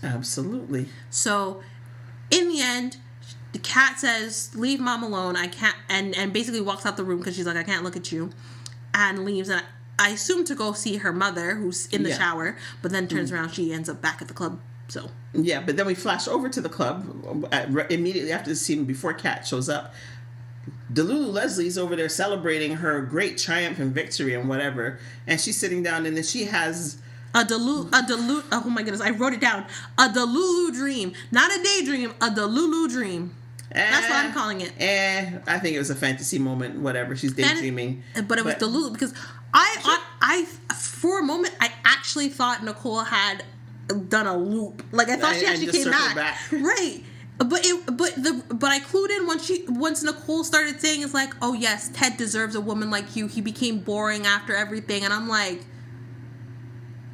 Absolutely. So, in the end, the Kat says, leave mom alone. I can't, and basically walks out the room because she's like, I can't look at you, and leaves. And I assume to go see her mother who's in the shower, but then turns around, she ends up back at the club. So yeah, but then we flash over to the club immediately after the scene before Kat shows up. Delulu Leslie's over there celebrating her great triumph and victory and whatever, and she's sitting down, and then she has a Delulu. Oh my goodness, I wrote it down. A Delulu dream, not a daydream. A Delulu dream. That's what I'm calling it. I think it was a fantasy moment. Whatever, she's daydreaming. But it was Delulu because I for a moment I actually thought Nicole had done a loop. Like I thought she actually came back. Right. But I clued in once Nicole started saying it's like, oh yes, Ted deserves a woman like you. He became boring after everything, and I'm like,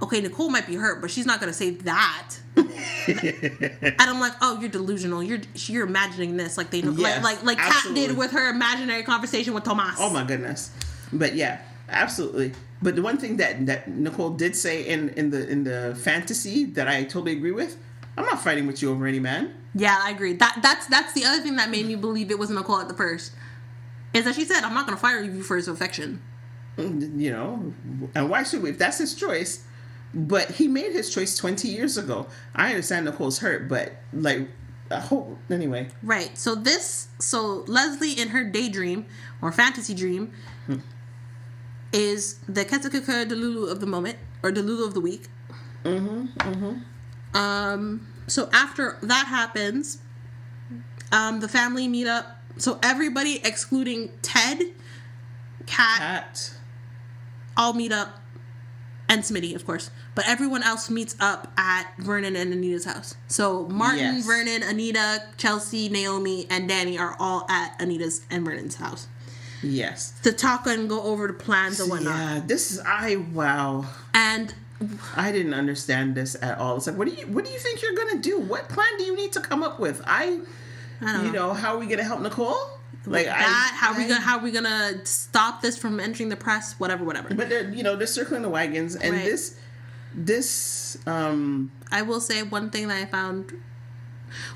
okay, Nicole might be hurt, but she's not gonna say that. And I'm like, oh, you're delusional. You're imagining this like they know, like Kat did with her imaginary conversation with Tomas. Oh my goodness. But yeah, absolutely. But the one thing that Nicole did say in the fantasy that I totally agree with, I'm not fighting with you over any man. Yeah, I agree. That's the other thing that made me believe it was Nicole at the first. Is that she said, I'm not going to fire you for his affection. You know, and why should we? If that's his choice. But he made his choice 20 years ago. I understand Nicole's hurt, but like, I hope, anyway. Right. So Leslie in her daydream or fantasy dream is the Ketsukuka Delulu of the moment or Delulu of the week. So after that happens, the family meet up. So everybody excluding Ted, Kat, all meet up, and Smitty, of course. But everyone else meets up at Vernon and Anita's house. So Martin, Vernon, Anita, Chelsea, Naomi, and Danny are all at Anita's and Vernon's house. Yes. To talk and go over the plans and whatnot. Yeah, wow. And I didn't understand this at all. It's like, what do you think you're gonna do? What plan do you need to come up with? I don't know. How are we gonna help Nicole? Like that? How are we gonna stop this from entering the press? Whatever. But they're circling the wagons, and this. I will say one thing that I found,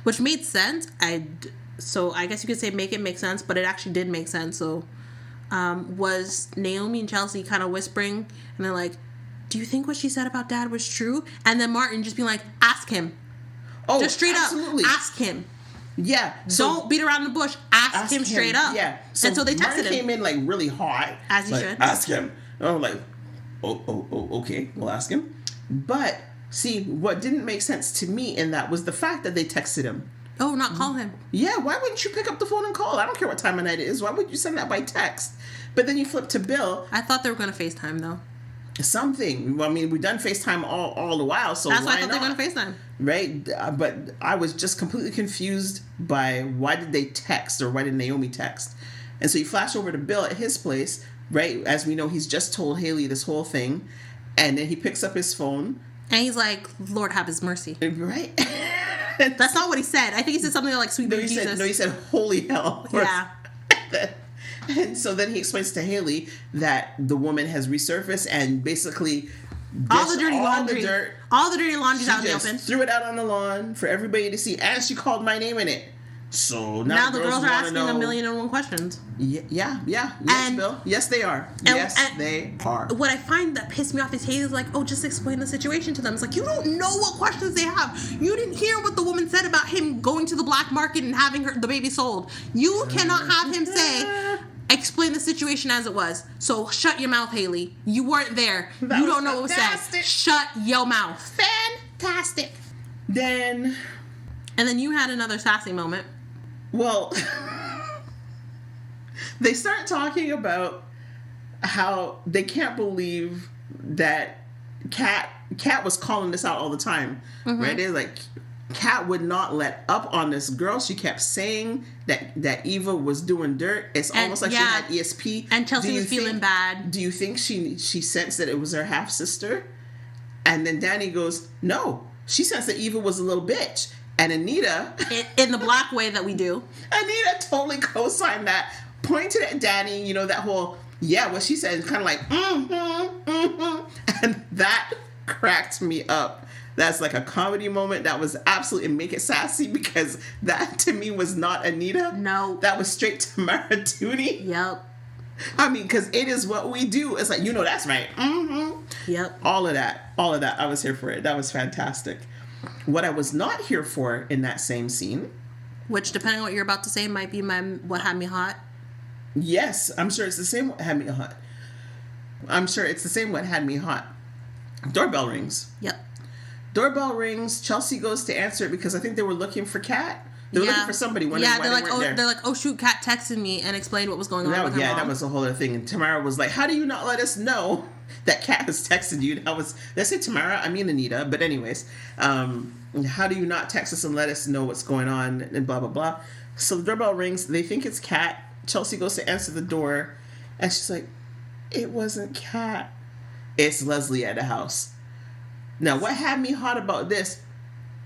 which made sense. So I guess you could say make it make sense, but it actually did make sense. So, was Naomi and Chelsea kind of whispering, and they're like, do you think what she said about Dad was true? And then Martin just being like, ask him. Oh, just straight absolutely. Up, ask him. Yeah. Don't beat around the bush. Ask him straight up. Yeah. So and so they texted Martin him. came in like really hot. As he should. Ask him. And I'm like, okay, we'll ask him. But see, what didn't make sense to me in that was the fact that they texted him. Oh, not call him. Yeah, why wouldn't you pick up the phone and call? I don't care what time of night it is. Why would you send that by text? But then you flip to Bill. I thought they were going to FaceTime, though. Something. Well, I mean, we've done FaceTime all the while, so that's why I why thought they were not? going to FaceTime. Right? But I was just completely confused by why did they text, or why did Naomi text? And so you flash over to Bill at his place, right? As we know, he's just told Haley this whole thing. And then he picks up his phone. And he's like, Lord have his mercy. Right? That's not what he said. I think he said something like, sweet baby Jesus. He said, holy hell. Yeah. And so then he explains to Haley that the woman has resurfaced and basically all the dirty laundry. All the dirty laundry's out in the open. Threw it out on the lawn for everybody to see, and she called my name in it. So now the girls are asking a million and one questions. Yeah. Yes, Bill. Yes, they are. Yes, they are. What I find that pissed me off is Haley's like, oh, just explain the situation to them. It's like, you don't know what questions they have. You didn't hear what the woman said about him going to the black market and having the baby sold. You cannot have him say, explain the situation as it was. So shut your mouth, Haley. You weren't there. You don't know what was said. Shut your mouth. Fantastic. And then you had another sassy moment. Well, they start talking about how they can't believe that Kat was calling this out all the time, right? They're like, Kat would not let up on this girl. She kept saying that Eva was doing dirt. It's almost like she had ESP. And Chelsea was feeling bad. Do you think she sensed that it was her half sister? And then Danny goes, no, she sensed that Eva was a little bitch. And Anita... in the black way that we do. Anita totally co-signed that. Pointed at Danny, you know, that whole, what she said, kind of like, And that cracked me up. That's like a comedy moment. That was absolutely make it sassy, because that to me was not Anita. No. That was straight Tamara Tooney. Yep. I mean, because it is what we do. It's like, that's right. Yep. All of that. I was here for it. That was fantastic. What I was not here for in that same scene, which, depending on what you're about to say, might be what had me hot. Yes, I'm sure it's the same what had me hot. Doorbell rings. Yep. Doorbell rings. Chelsea goes to answer it because I think they were looking for Kat. They were looking for somebody. They're like, oh shoot, Kat texted me and explained what was going on with her mom. That was the whole other thing. And Tamara was like, how do you not let us know that Kat has texted you? Did I say Tamara? I mean Anita. But anyways, how do you not text us and let us know what's going on and blah, blah, blah. So the doorbell rings. They think it's Kat. Chelsea goes to answer the door. And she's like, it wasn't Kat. It's Leslie at the house. Now, what had me hot about this,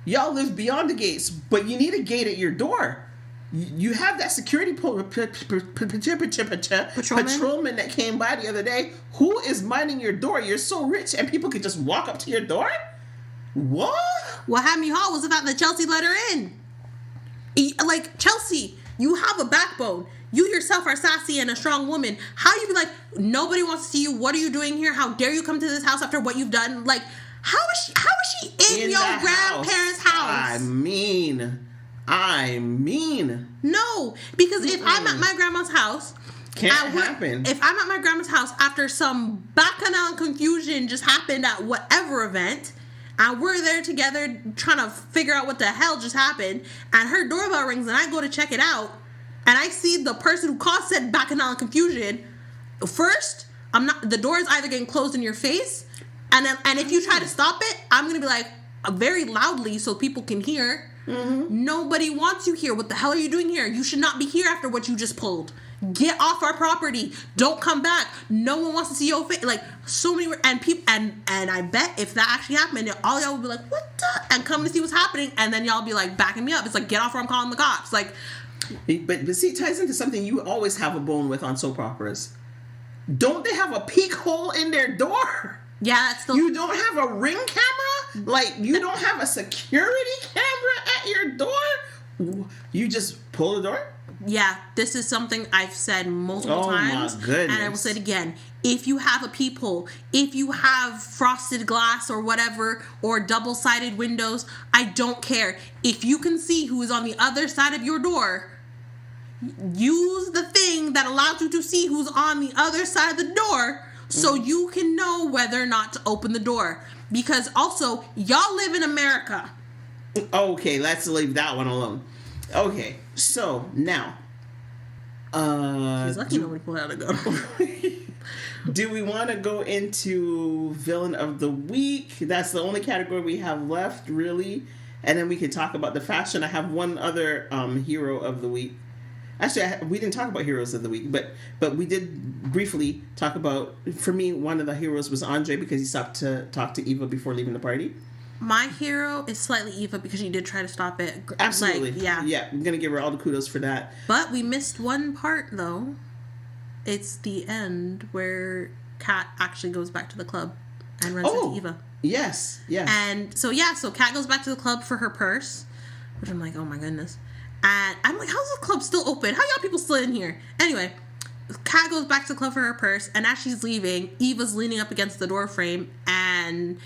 y'all live beyond the gates, but you need a gate at your door. You have that security patrolman that came by the other day. Who is minding your door? You're so rich and people could just walk up to your door? What? What had me hot was the fact that Chelsea let her in. Like, Chelsea, you have a backbone. You yourself are sassy and a strong woman. How you be like, nobody wants to see you. What are you doing here? How dare you come to this house after what you've done? Like, how is she in your grandparents' house? I mean. No, because if I'm at my grandma's house, can't happen. If I'm at my grandma's house after some bacchanal confusion just happened at whatever event, and we're there together trying to figure out what the hell just happened, and her doorbell rings and I go to check it out, and I see the person who caused said bacchanal confusion, first, the door is either getting closed in your face, and if you try to stop it, I'm going to be like, very loudly so people can hear, nobody wants you here. What the hell are you doing here? You should not be here after what you just pulled. Get off our property. Don't come back. No one wants to see your face. Like, so many, and people, and I bet if that actually happened, all y'all would be like, what the? And come to see what's happening, and then y'all be like, backing me up. It's like, get off or I'm calling the cops. Like, but see, it ties into something you always have a bone with on soap operas. Don't they have a peek hole in their door? Yeah, that's the... You don't have a ring camera? Like, you don't have a security camera at your door? You just pull the door? yeah, this is something I've said multiple times. Oh my goodness. And I will say it again. If you have a peephole, if you have frosted glass or whatever, or double-sided windows, I don't care. If you can see who is on the other side of your door, use the thing that allows you to see who's on the other side of the door so you can know whether or not to open the door. Because also, y'all live in America. Okay, let's leave that one alone. Okay, so now. He's lucky nobody pulled out a gun. Do we want to go into villain of the week? That's the only category we have left, really. And then we can talk about the fashion. I have one other hero of the week. Actually, we didn't talk about heroes of the week, but we did briefly talk about, for me, one of the heroes was Andre because he stopped to talk to Eva before leaving the party. My hero is slightly Eva because she did try to stop it. Absolutely. Like, yeah. Yeah, I'm going to give her all the kudos for that. But we missed one part, though. It's the end where Kat actually goes back to the club and runs into Eva. Yes, yes. And so Kat goes back to the club for her purse, which I'm like, oh my goodness. And I'm like, how's the club still open? How y'all people still in here? Anyway, Kat goes back to the club for her purse, and as she's leaving, Eva's leaning up against the door frame, and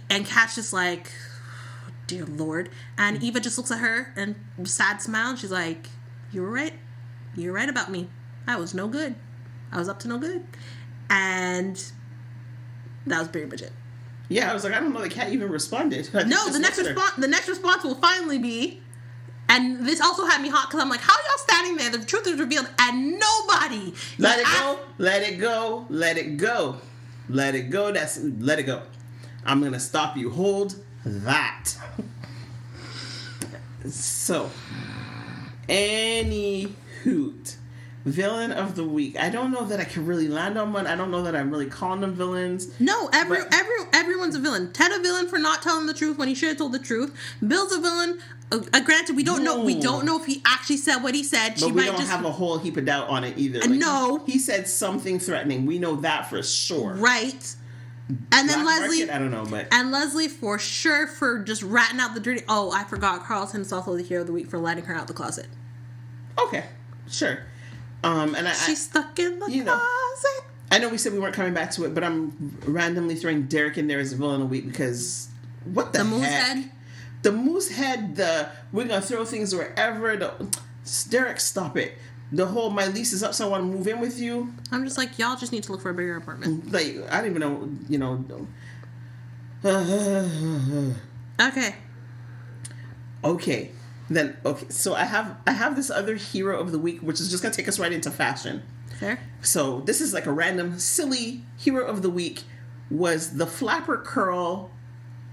Kat's just like, dear Lord. And Eva just looks at her and sad smile, and she's like, you were right. You're right about me. I was no good. I was up to no good. And that was pretty much it. Yeah, I was like, I don't know that Kat even responded. No, the next response will finally be, and this also had me hot because I'm like, how y'all standing there? The truth is revealed, and nobody. Let it go. Let it go. Let it go. Let it go. Let it go. I'm gonna stop you. Hold that. So, any hoot. Villain of the week. I don't know that I can really land on one. I don't know that I'm really calling them villains. No, everyone's a villain. Ted a villain for not telling the truth when he should have told the truth. Bill's a villain. Granted, we don't know if he actually said what he said. But we don't have a whole heap of doubt on it either. Like, no, he said something threatening. We know that for sure. Right. And then Leslie, market? I don't know, but and Leslie for sure for just ratting out the dirty. Oh, I forgot. Carlton's also the hero of the week for letting her out the closet. Okay, sure. And she's stuck in the closet. I know we said we weren't coming back to it, but I'm randomly throwing Derek in there as a villain of the week because what the heck? Moose head? The moose head, we're gonna throw things wherever. Derek, stop it. The whole my lease is up, so I want to move in with you. I'm just like, y'all just need to look for a bigger apartment. Like, I don't even know, Okay. Okay. Then so I have this other hero of the week, which is just gonna take us right into fashion. Fair. So this is like a random silly hero of the week was the flapper curl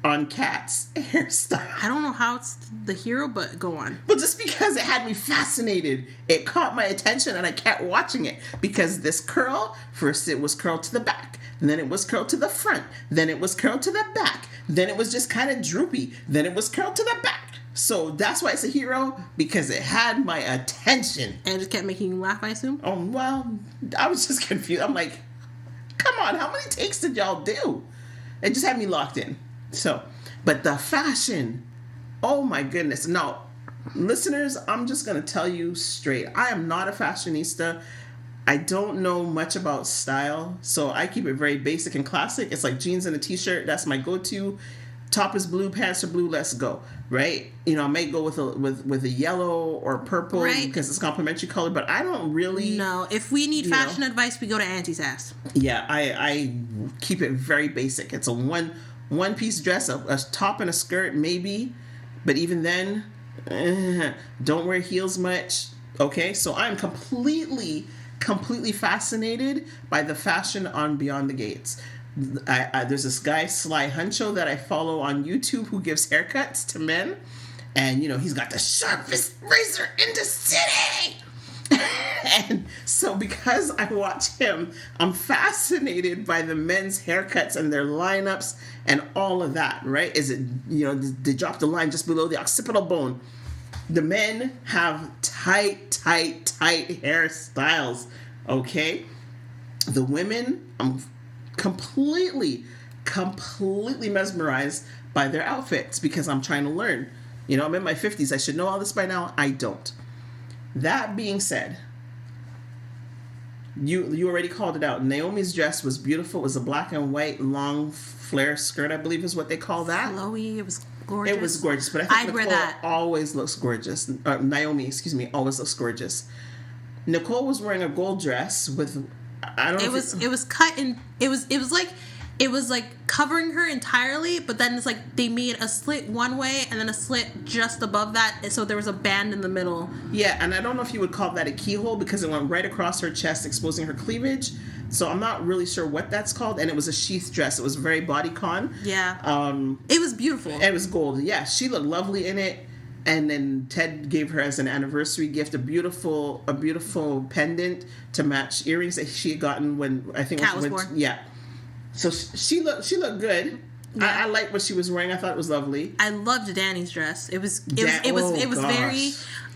on Kat's hairstyle. I don't know how it's the hero, but go on. Well, just because it had me fascinated, it caught my attention, and I kept watching it because this curl, first it was curled to the back, and then it was curled to the front, then it was curled to the back, then it was just kind of droopy, then it was curled to the back. So that's why it's a hero, because it had my attention. And it just kept making you laugh, I assume? Oh, well, I was just confused. I'm like, come on, how many takes did y'all do? It just had me locked in. So, but the fashion, oh my goodness. Now, listeners, I'm just going to tell you straight. I am not a fashionista. I don't know much about style, so I keep it very basic and classic. It's like jeans and a t-shirt. That's my go-to. Top is blue, pants are blue, let's go, right? I may go with a yellow or purple because it's complementary color, but I don't really... No, if we need fashion advice, we go to Auntie's ass. Yeah, I keep it very basic. It's a one-piece dress, a top and a skirt, maybe, but even then, don't wear heels much, okay? So I'm completely fascinated by the fashion on Beyond the Gates. There's this guy, Sly Huncho, that I follow on YouTube who gives haircuts to men. And, he's got the sharpest razor in the city. And so because I watch him, I'm fascinated by the men's haircuts and their lineups and all of that, right? Is it, they drop the line just below the occipital bone. The men have tight hairstyles, okay? The women, I'm completely mesmerized by their outfits because I'm trying to learn. I'm in my 50s. I should know all this by now. I don't. That being said, you already called it out. Naomi's dress was beautiful. It was a black and white long flare skirt, I believe is what they call that. Flowy. It was gorgeous. It was gorgeous, but I think I'd wear Nicole that. always looks gorgeous. Naomi, excuse me, always looks gorgeous. Nicole was wearing a gold dress with, I don't know. It was cut in. It was like covering her entirely, but then it's like they made a slit one way and then a slit just above that, so there was a band in the middle. Yeah, and I don't know if you would call that a keyhole because it went right across her chest, exposing her cleavage. So I'm not really sure what that's called. And it was a sheath dress. It was very bodycon. Yeah. It was beautiful. It was gold. Yeah, she looked lovely in it. And then Ted gave her as an anniversary gift a beautiful pendant to match earrings that she had gotten when I think Kat was born. Yeah. So she looked good. Yeah. I liked what she was wearing. I thought it was lovely. I loved Danny's dress. It was very.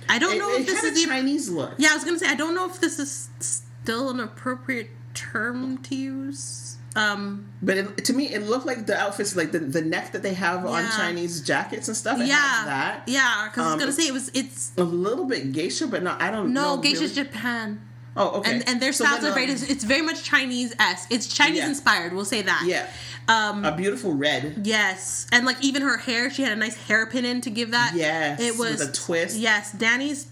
I don't know if this is a Chinese look. Yeah, I was gonna say I don't know if this is still an appropriate term to use. But to me, it looked like the outfits, like the neck that they have on Chinese jackets and stuff. It has that. Yeah, because I was gonna say it's a little bit geisha, but no, I don't know. No, geisha's really. Japan. Oh, okay. And their styles are it's very much Chinese-esque. It's Chinese inspired, we'll say that. Yeah. A beautiful red. Yes. And like even her hair, she had a nice hairpin in to give that. Yes. It was with a twist. Yes. Danny's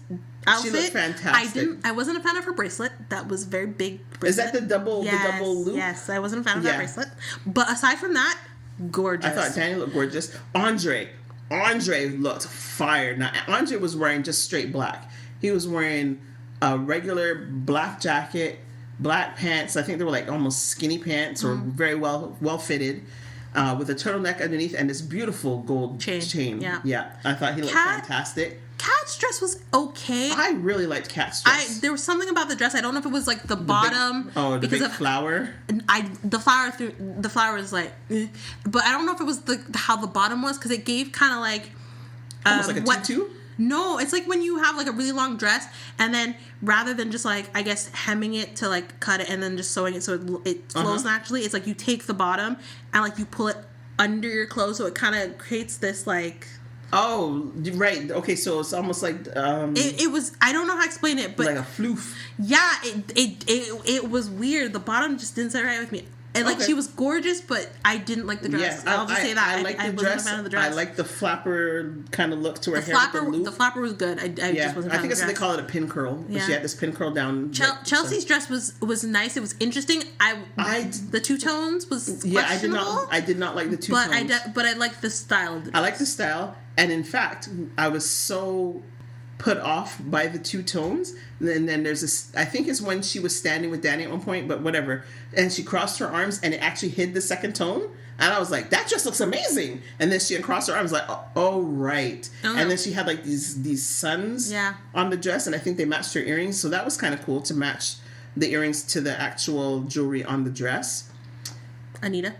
outfit. She looked fantastic. I wasn't a fan of her bracelet. That was very big bracelet. Is that the double loop? Yes, I wasn't a fan of that bracelet. But aside from that, gorgeous. I thought Danny looked gorgeous. Andre looked fire. Now Andre was wearing just straight black. He was wearing a regular black jacket, black pants. I think they were like almost skinny pants or very well fitted, with a turtleneck underneath and this beautiful gold chain. Yeah. I thought he looked fantastic. Kat's dress was okay. I really liked Kat's dress. There was something about the dress. I don't know if it was like the bottom. The big flower. The flower was like, but I don't know if it was how the bottom was because it gave kind of like almost like a tutu. No, it's like when you have like a really long dress and then rather than just like I guess hemming it to like cut it and then just sewing it so it flows naturally, it's like you take the bottom and like you pull it under your clothes so it kind of creates this like. Oh, right. Okay, so it's almost like it was. I don't know how to explain it, but like a floof. Yeah, it was weird. The bottom just didn't sit right with me. And like she was gorgeous, but I didn't like the dress. I'll just say that. I like the dress. Wasn't a fan of the dress. I like the flapper kind of look to her hair. The flapper was good. I just wasn't. I think it's what they call it a pin curl. Yeah. She had this pin curl down. Chelsea's dress was nice. It was interesting. The two tones was questionable. I did not like the two tones. But I liked the style of the dress. I like the style, and in fact, I was so put off by the two tones. And then there's this, I think it's when she was standing with Danny at one point, but whatever. And she crossed her arms and it actually hid the second tone. And I was like, that just looks amazing. And then she uncrossed her arms like, oh right. Oh. And then she had like these suns on the dress. And I think they matched her earrings. So that was kind of cool to match the earrings to the actual jewelry on the dress. Anita?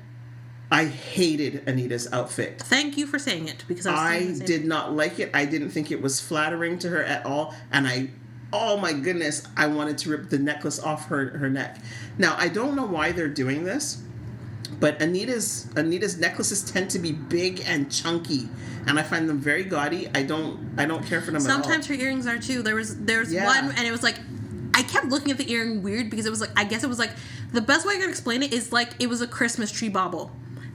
I hated Anita's outfit. Thank you for saying it because I did not like it. I didn't think it was flattering to her at all. And oh my goodness, I wanted to rip the necklace off her neck. Now, I don't know why they're doing this, but Anita's necklaces tend to be big and chunky, and I find them very gaudy. I don't care for them at all. Sometimes her earrings are too. There was one, and it was like, I kept looking at the earring weird because it was like, I guess it was like, the best way I can explain it is like, it was a Christmas tree bauble.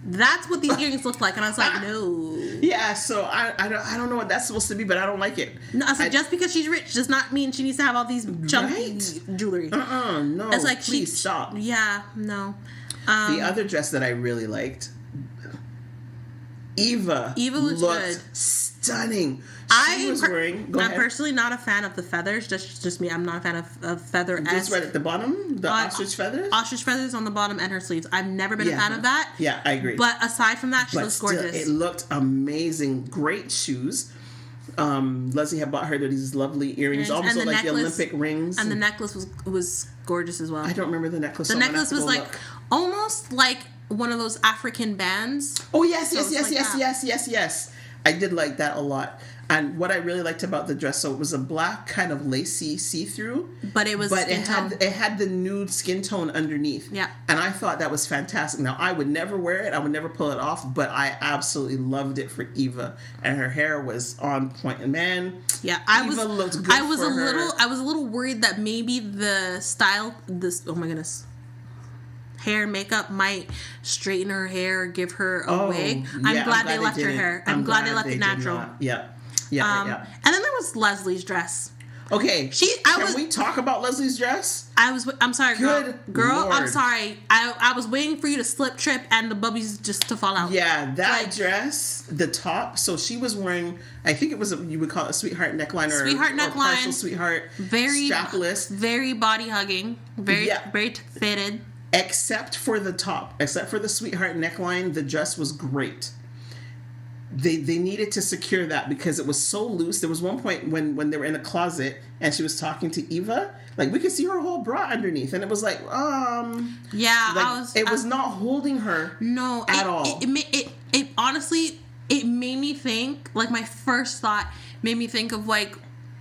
That's what these earrings looked like, and I was like, no. Yeah, so I don't know what that's supposed to be, but I don't like it. No, I was like, just because she's rich does not mean she needs to have all these chunky jewelry. No, it's like, please stop. Yeah, no. The other dress that I really liked, Eva looked good. Stunning. I'm personally not a fan of the feathers. Just me. I'm not a fan of feather. Just right at the bottom, the ostrich feathers. Ostrich feathers on the bottom and her sleeves. I've never been a fan of that. Yeah, I agree. But aside from that, she looks gorgeous. It looked amazing. Great shoes. Leslie had bought her these lovely earrings, almost like the Olympic rings. And the necklace was gorgeous as well. I don't remember the necklace. The necklace was like almost like one of those African bands. Oh yes. I did like that a lot. And what I really liked about the dress, so it was a black kind of lacy see-through, but it was it had the nude skin tone underneath. Yeah. And I thought that was fantastic. Now, I would never wear it. I would never pull it off, but I absolutely loved it for Eva. And her hair was on point. And man, yeah, Eva looked good. I was a little worried that maybe the style, oh my goodness, hair and makeup might straighten her hair or give her a wig. I'm glad they left her hair. I'm glad they left it natural. Yeah. And then there was Leslie's dress. Okay. Can we talk about Leslie's dress? I'm sorry, girl. Lord. I'm sorry. I was waiting for you to slip, trip, and the bubbies just to fall out. Yeah, that dress, the top. So she was wearing, I think it was you would call it a sweetheart neckline or partial sweetheart. Very strapless, very body hugging, very fitted. Except for the top, except for the sweetheart neckline, the dress was great. They needed to secure that because it was so loose. There was one point when they were in a closet and she was talking to Eva, like we could see her whole bra underneath, and it was like, it was not holding her. No, at all. It honestly, it made me think. Like my first thought made me think of like.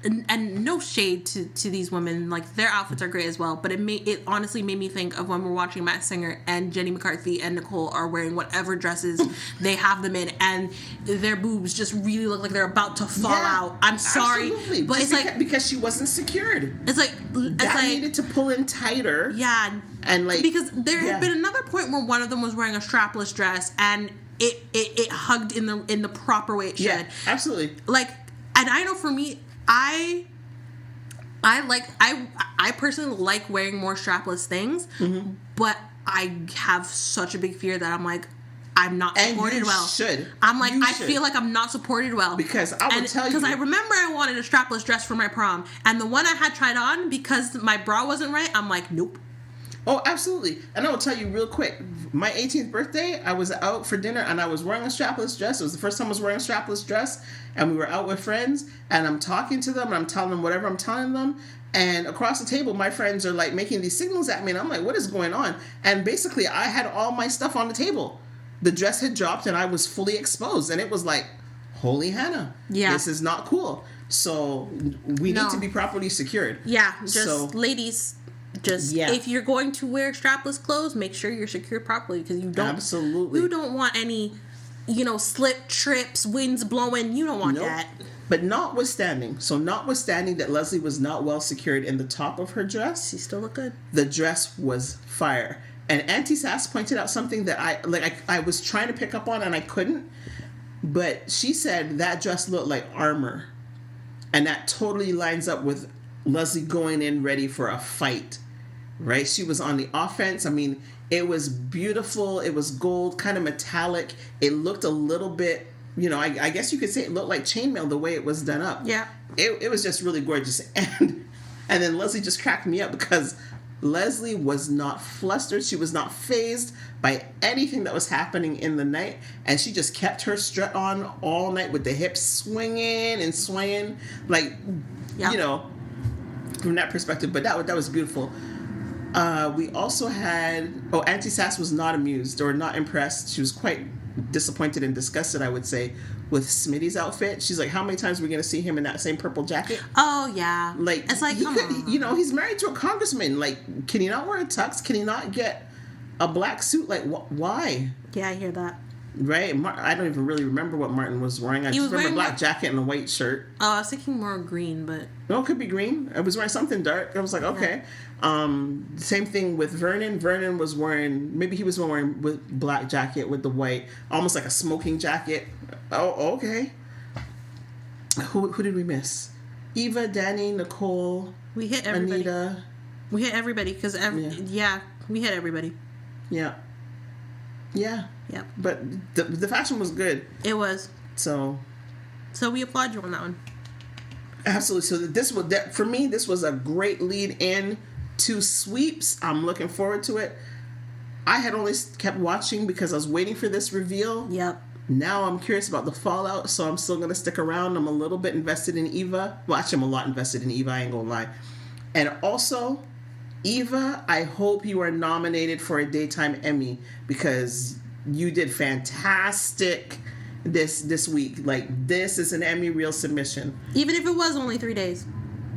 And no shade to these women, like their outfits are great as well, but it honestly made me think of when we're watching Matt Singer and Jenny McCarthy and Nicole are wearing whatever dresses they have them in, and their boobs just really look like they're about to fall out. I'm sorry, absolutely. But it's like because she wasn't secured. It's like needed to pull in tighter. Yeah, and like because there had been another point where one of them was wearing a strapless dress and it hugged in the proper way it should. Yeah, absolutely. Like, and I know for me. I personally like wearing more strapless things, but I have such a big fear that I'm like, I'm not supported well. I'm like, I feel like I'm not supported well. Because I will tell you. Because I remember I wanted a strapless dress for my prom, and the one I had tried on, because my bra wasn't right, I'm like, nope. Oh, absolutely. And I will tell you real quick, my 18th birthday, I was out for dinner and I was wearing a strapless dress. It was the first time I was wearing a strapless dress, and we were out with friends, and I'm talking to them and I'm telling them whatever I'm telling them. And across the table, my friends are like making these signals at me, and I'm like, what is going on? And basically, I had all my stuff on the table. The dress had dropped and I was fully exposed, and it was like, holy Hannah, this is not cool. So we need to be properly secured. Yeah, ladies... if you're going to wear strapless clothes, make sure you're secured properly, because you don't want any, slip, trips, winds blowing. You don't want that. But notwithstanding that Leslie was not well secured in the top of her dress, she still looked good. The dress was fire. And Auntie Sass pointed out something that I was trying to pick up on and I couldn't. But she said that dress looked like armor, and that totally lines up with Leslie going in ready for a fight. Right? She was on the offense. I mean, it was beautiful. It was gold, kind of metallic. It looked a little bit, I guess you could say it looked like chainmail the way it was done up. Yeah. It was just really gorgeous. And then Leslie just cracked me up because Leslie was not flustered. She was not fazed by anything that was happening in the night. And she just kept her strut on all night with the hips swinging and swaying. Like, from that perspective. But that was beautiful. We also had... Auntie Sass was not amused or not impressed. She was quite disappointed and disgusted, I would say, with Smitty's outfit. She's like, how many times are we going to see him in that same purple jacket? Oh, yeah. Like, it's like, he's married to a congressman. Like, can he not wear a tux? Can he not get a black suit? Like, why? Yeah, I hear that. Right? I don't even really remember what Martin was wearing. I just remember a black jacket and a white shirt. Oh, I was thinking more green, but... No, it could be green. I was wearing something dark. I was like, okay. Same thing with Vernon. Vernon was wearing... Maybe he was wearing with black jacket with the white. Almost like a smoking jacket. Oh, okay. Who did we miss? Eva, Danny, Nicole... We hit everybody. Anita. We hit everybody because... we hit everybody. Yeah. Yeah. Yep. But the fashion was good. It was. So we applaud you on that one. Absolutely. So for me, this was a great lead in to sweeps. I'm looking forward to it. I had only kept watching because I was waiting for this reveal. Yep. Now I'm curious about the fallout, so I'm still going to stick around. I'm a little bit invested in Eva. Well, actually, I'm a lot invested in Eva. I ain't going to lie. And also... Eva, I hope you are nominated for a Daytime Emmy because you did fantastic this week. Like, this is an Emmy reel submission. Even if it was only 3 days.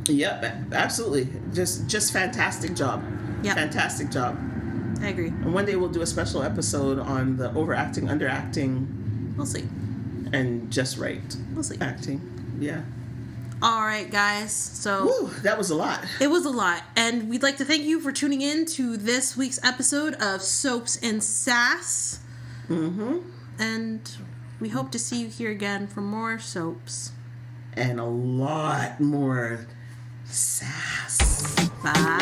Yep, absolutely. Just fantastic job. Yep. Fantastic job. I agree. And one day we'll do a special episode on the overacting, underacting. We'll see. And just right. We'll see. Acting. Yeah. All right, guys. So woo, that was a lot. It was a lot. And we'd like to thank you for tuning in to this week's episode of Soaps and Sass. Mm-hmm. And we hope to see you here again for more soaps. And a lot more sass. Bye.